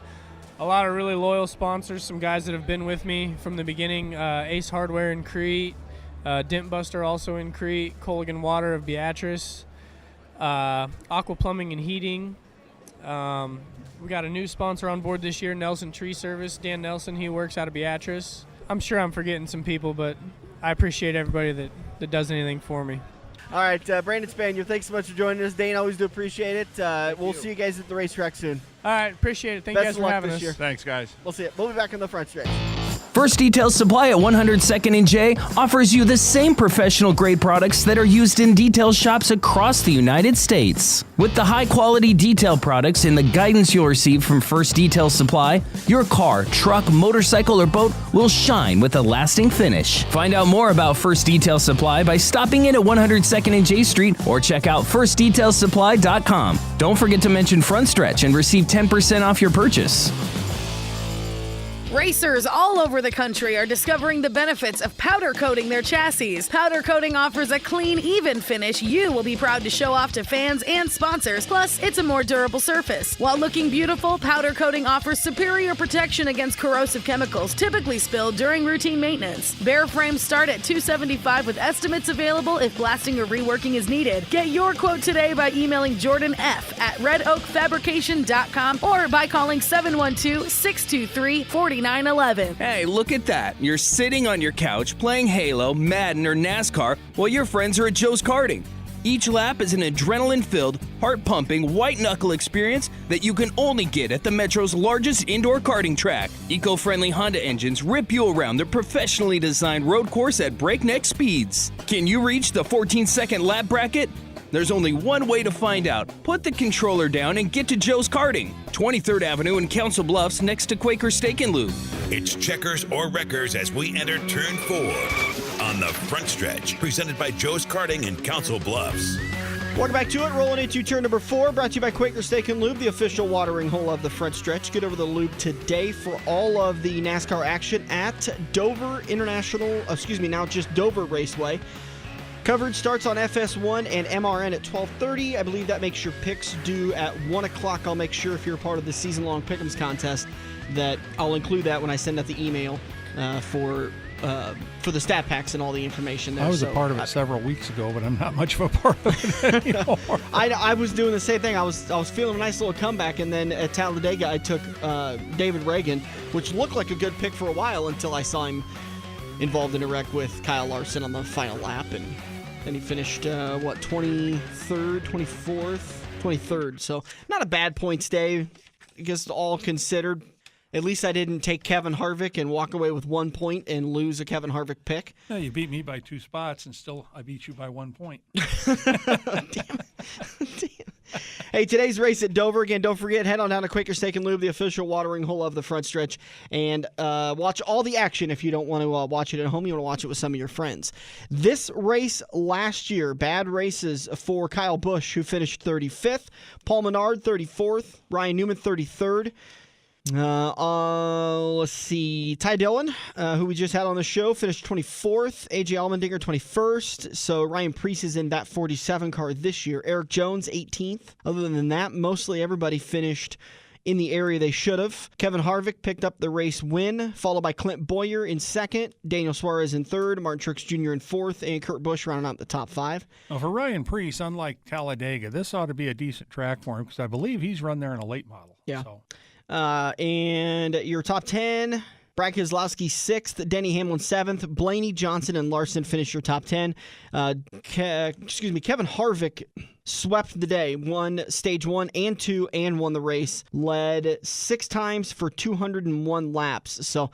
a lot of really loyal sponsors. Some guys that have been with me from the beginning. Ace Hardware in Crete, Dent Buster also in Crete, Colligan Water of Beatrice, Aqua Plumbing and Heating. We got a new sponsor on board this year, Nelson Tree Service. Dan Nelson, he works out of Beatrice. I'm sure I'm forgetting some people, but I appreciate everybody that does anything for me. All right, Brandon Spanjer, thanks so much for joining us. Dane, always do appreciate it. We'll see you guys at the racetrack soon. All right, appreciate it. Thank you guys for having us. Year. Thanks, guys. We'll see you. We'll be back on the front stretch. First Detail Supply at 102nd and J offers you the same professional grade products that are used in detail shops across the United States. With the high quality detail products and the guidance you'll receive from First Detail Supply, your car, truck, motorcycle, or boat will shine with a lasting finish. Find out more about First Detail Supply by stopping in at 102nd and J Street or check out firstdetailsupply.com. Don't forget to mention Front Stretch and receive 10% off your purchase. Racers all over the country are discovering the benefits of powder coating their chassis. Powder coating offers a clean, even finish you will be proud to show off to fans and sponsors. Plus, it's a more durable surface. While looking beautiful, powder coating offers superior protection against corrosive chemicals typically spilled during routine maintenance. Bare frames start at $275 with estimates available if blasting or reworking is needed. Get your quote today by emailing Jordan F. at redoakfabrication.com or by calling 712-623-4911. Hey, look at that. You're sitting on your couch playing Halo, Madden, or NASCAR while your friends are at Joe's Karting. Each lap is an adrenaline-filled, heart-pumping, white-knuckle experience that you can only get at the Metro's largest indoor karting track. Eco-friendly Honda engines rip you around their professionally designed road course at breakneck speeds. Can you reach the 14-second lap bracket? There's only one way to find out. Put the controller down and get to Joe's Karting, 23rd Avenue in Council Bluffs next to Quaker Steak and Lube. It's checkers or wreckers as we enter turn 4 on the front stretch, presented by Joe's Karting in Council Bluffs. Welcome back to it. Rolling into turn number 4, brought to you by Quaker Steak and Lube, the official watering hole of the front stretch. Get over the lube today for all of the NASCAR action at Dover now just Dover Raceway. Coverage starts on FS1 and MRN at 12:30. I believe that makes your picks due at 1 o'clock. I'll make sure if you're a part of the season-long Pick'ems contest that I'll include that when I send out the email for the stat packs and all the information there. I was a part of it several weeks ago, but I'm not much of a part of it anymore. I was doing the same thing. I was feeling a nice little comeback, and then at Talladega I took David Reagan, which looked like a good pick for a while until I saw him involved in a wreck with Kyle Larson on the final lap, and then he finished 23rd, 24th, 23rd. So not a bad points day, I guess, all considered. At least I didn't take Kevin Harvick and walk away with 1 point and lose a Kevin Harvick pick. Yeah, you beat me by 2 spots, and still I beat you by 1 point. Damn. Hey, today's race at Dover. Again, don't forget, head on down to Quaker Steak and Lube, the official watering hole of the front stretch, and watch all the action if you don't want to watch it at home. You want to watch it with some of your friends. This race last year, bad races for Kyle Busch, who finished 35th, Paul Menard 34th, Ryan Newman 33rd. Let's see. Ty Dillon, who we just had on the show, finished 24th. AJ Allmendinger 21st. So Ryan Preece is in that 47 car this year. Eric Jones 18th. Other than that, mostly everybody finished in the area they should have. Kevin Harvick picked up the race win, followed by Clint Boyer in second, Daniel Suarez in third, Martin Truex Jr. in fourth, and Kurt Busch rounding out the top 5. Well, for Ryan Preece, unlike Talladega, this ought to be a decent track for him because I believe he's run there in a late model. Yeah. So. And your top 10, Brad Keselowski 6th, Denny Hamlin 7th, Blaney, Johnson, and Larson finished your top 10. Kevin Harvick swept the day, won stage 1 and 2, and won the race. Led 6 times for 201 laps. So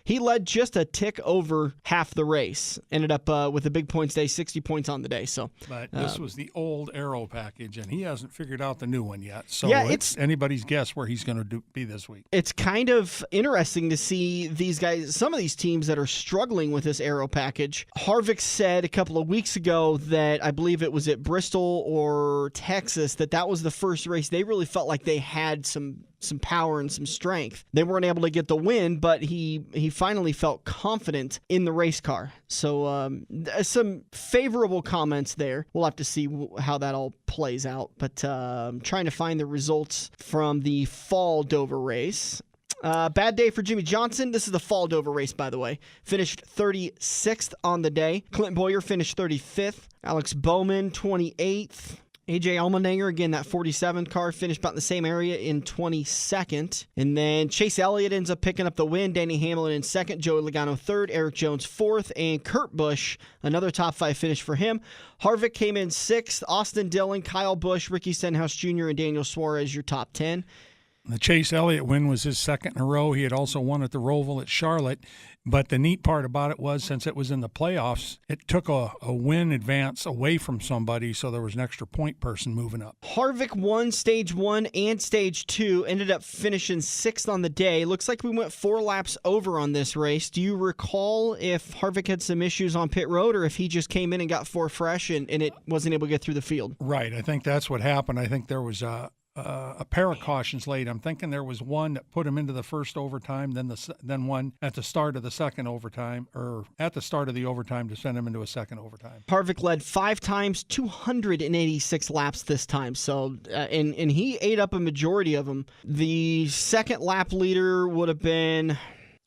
He led just a tick over half the race. Ended up with a big points day, 60 points on the day. So, but this was the old Aero package, and he hasn't figured out the new one yet. So yeah, it's anybody's guess where he's going to be this week. It's kind of interesting to see these guys, some of these teams that are struggling with this Aero package. Harvick said a couple of weeks ago that I believe it was at Bristol or Texas that was the first race they really felt like they had some power and some strength. They weren't able to get the win, but he finally felt confident in the race car. So some favorable comments there. We'll have to see how that all plays out. But I'm trying to find the results from the fall Dover race. Bad day for Jimmy Johnson. This is the fall Dover race, by the way. Finished 36th on the day. Clint Boyer finished 35th. Alex Bowman, 28th. AJ Allmendinger, again, that 47 car, finished about in the same area in 22nd. And then Chase Elliott ends up picking up the win. Danny Hamlin in second. Joey Logano third. Eric Jones fourth. And Kurt Busch, another top 5 finish for him. Harvick came in sixth. Austin Dillon, Kyle Busch, Ricky Stenhouse Jr., and Daniel Suarez, your top 10. The Chase Elliott win was his second in a row. He had also won at the Roval at Charlotte. But the neat part about it was, since it was in the playoffs, it took a win advance away from somebody, so there was an extra point person moving up. Harvick won Stage 1 and Stage 2, ended up finishing 6th on the day. Looks like we went 4 laps over on this race. Do you recall if Harvick had some issues on pit road, or if he just came in and got 4 fresh and it wasn't able to get through the field? Right. I think that's what happened. I think there was a pair of cautions late. I'm thinking there was one that put him into the first overtime, then one at the start of the second overtime, or at the start of the overtime to send him into a second overtime. Harvick led 5 times, 286 laps this time. So, and he ate up a majority of them. The second lap leader would have been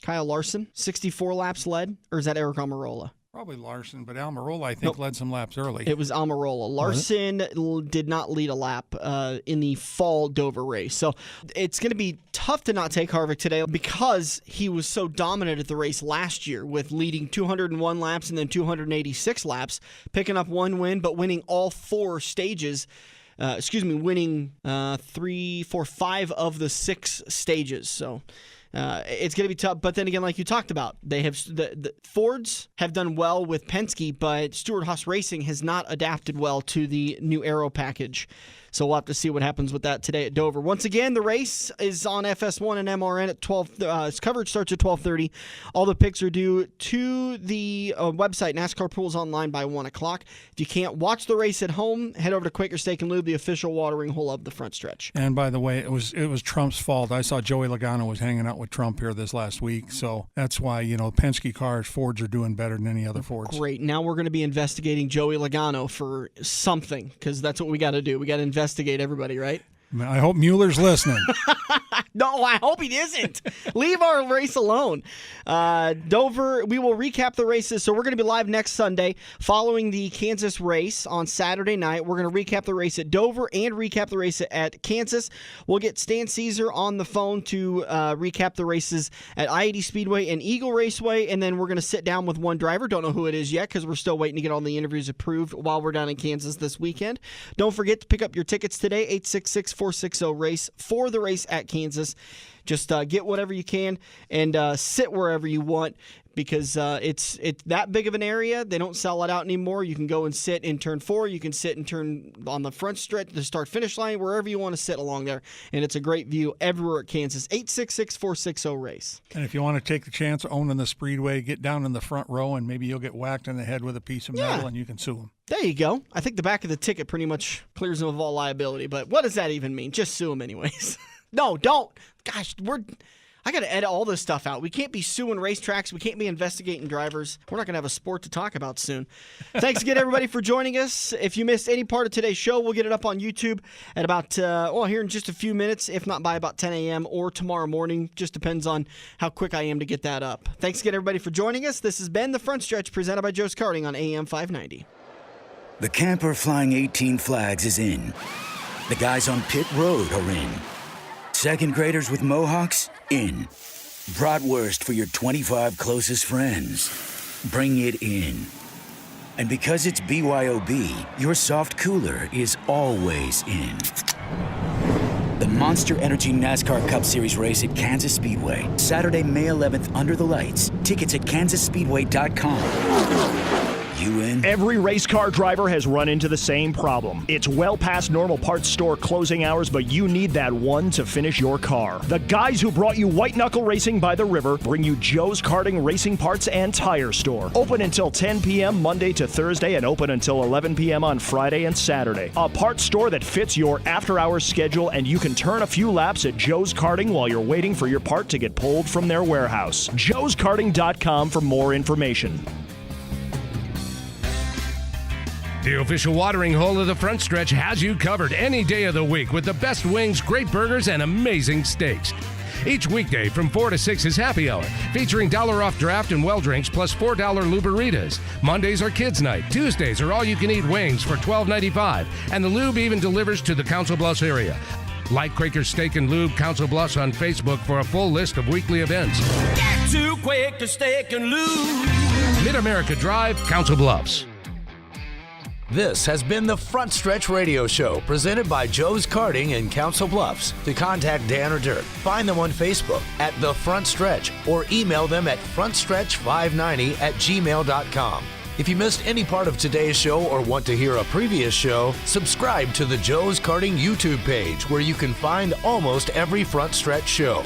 Kyle Larson, 64 laps led, or is that Eric Almirola? Probably Larson, but Almirola, I think, led some laps early. It was Almirola. Larson did not lead a lap in the fall Dover race. So it's going to be tough to not take Harvick today because he was so dominant at the race last year with leading 201 laps and then 286 laps, picking up 1 win, but winning all 4 stages. Winning 5 of the 6 stages. So it's going to be tough. But then again, like you talked about, they have the Fords have done well with Penske, but Stewart-Haas Racing has not adapted well to the new Aero package. So we'll have to see what happens with that today at Dover. Once again, the race is on FS1 and MRN at 12. Its coverage starts at 12:30. All the picks are due to the website, NASCAR Pools Online, by 1 o'clock. If you can't watch the race at home, head over to Quaker Steak and Lube, the official watering hole of the front stretch. And by the way, it was Trump's fault. I saw Joey Logano was hanging out with Trump here this last week, so that's why, Penske cars, Fords are doing better than any other Fords. Great. Now we're going to be investigating Joey Logano for something, because that's what we got to do. We got to investigate everybody, right? I hope Mueller's listening. No, I hope he isn't. Leave our race alone. Dover, we will recap the races. So we're going to be live next Sunday following the Kansas race on Saturday night. We're going to recap the race at Dover and recap the race at Kansas. We'll get Stan Caesar on the phone to recap the races at I-80 Speedway and Eagle Raceway. And then we're going to sit down with one driver. Don't know who it is yet because we're still waiting to get all the interviews approved while we're down in Kansas this weekend. Don't forget to pick up your tickets today, 866-460-RACE for the race at Kansas. Just get whatever you can and sit wherever you want because it's that big of an area. They don't sell it out anymore. You can go and sit in turn 4. You can sit and turn on the front stretch, the start-finish line, wherever you want to sit along there. And it's a great view everywhere at Kansas. 866-460-RACE. And if you want to take the chance of owning the Speedway, get down in the front row and maybe you'll get whacked in the head with a piece of metal and you can sue them. There you go. I think the back of the ticket pretty much clears them of all liability. But what does that even mean? Just sue them anyways. No, don't. Gosh, I got to edit all this stuff out. We can't be suing racetracks. We can't be investigating drivers. We're not going to have a sport to talk about soon. Thanks again, everybody, for joining us. If you missed any part of today's show, we'll get it up on YouTube at about, here in just a few minutes, if not by about 10 a.m. or tomorrow morning. Just depends on how quick I am to get that up. Thanks again, everybody, for joining us. This has been The Front Stretch, presented by Joe's Karting on AM 590. The camper flying 18 flags is in. The guys on pit road are in. Second graders with mohawks, in. Bratwurst for your 25 closest friends. Bring it in. And because it's BYOB, your soft cooler is always in. The Monster Energy NASCAR Cup Series race at Kansas Speedway. Saturday, May 11th, under the lights. Tickets at kansasspeedway.com. You in? Every race car driver has run into the same problem. It's well past normal parts store closing hours, but you need that one to finish your car. The guys who brought you White Knuckle Racing by the River bring you Joe's Karting Racing Parts and Tire Store. Open until 10 p.m. Monday to Thursday and open until 11 p.m. on Friday and Saturday. A parts store that fits your after-hours schedule, and you can turn a few laps at Joe's Karting while you're waiting for your part to get pulled from their warehouse. joeskarting.com for more information. The official watering hole of the Front Stretch has you covered any day of the week with the best wings, great burgers, and amazing steaks. Each weekday from 4 to 6 is happy hour, featuring $1 off draft and well drinks plus $4 Luberitas. Mondays are kids' night. Tuesdays are all-you-can-eat wings for $12.95, and the lube even delivers to the Council Bluffs area. Like Quaker Steak and Lube Council Bluffs on Facebook for a full list of weekly events. Get to Quaker Steak and Lube. Mid-America Drive, Council Bluffs. This has been the Front Stretch Radio Show, presented by Joe's Karting in Council Bluffs. To contact Dan or Dirk, find them on Facebook at The Front Stretch or email them at frontstretch590@gmail.com. If you missed any part of today's show or want to hear a previous show, subscribe to the Joe's Karting YouTube page, where you can find almost every Front Stretch show.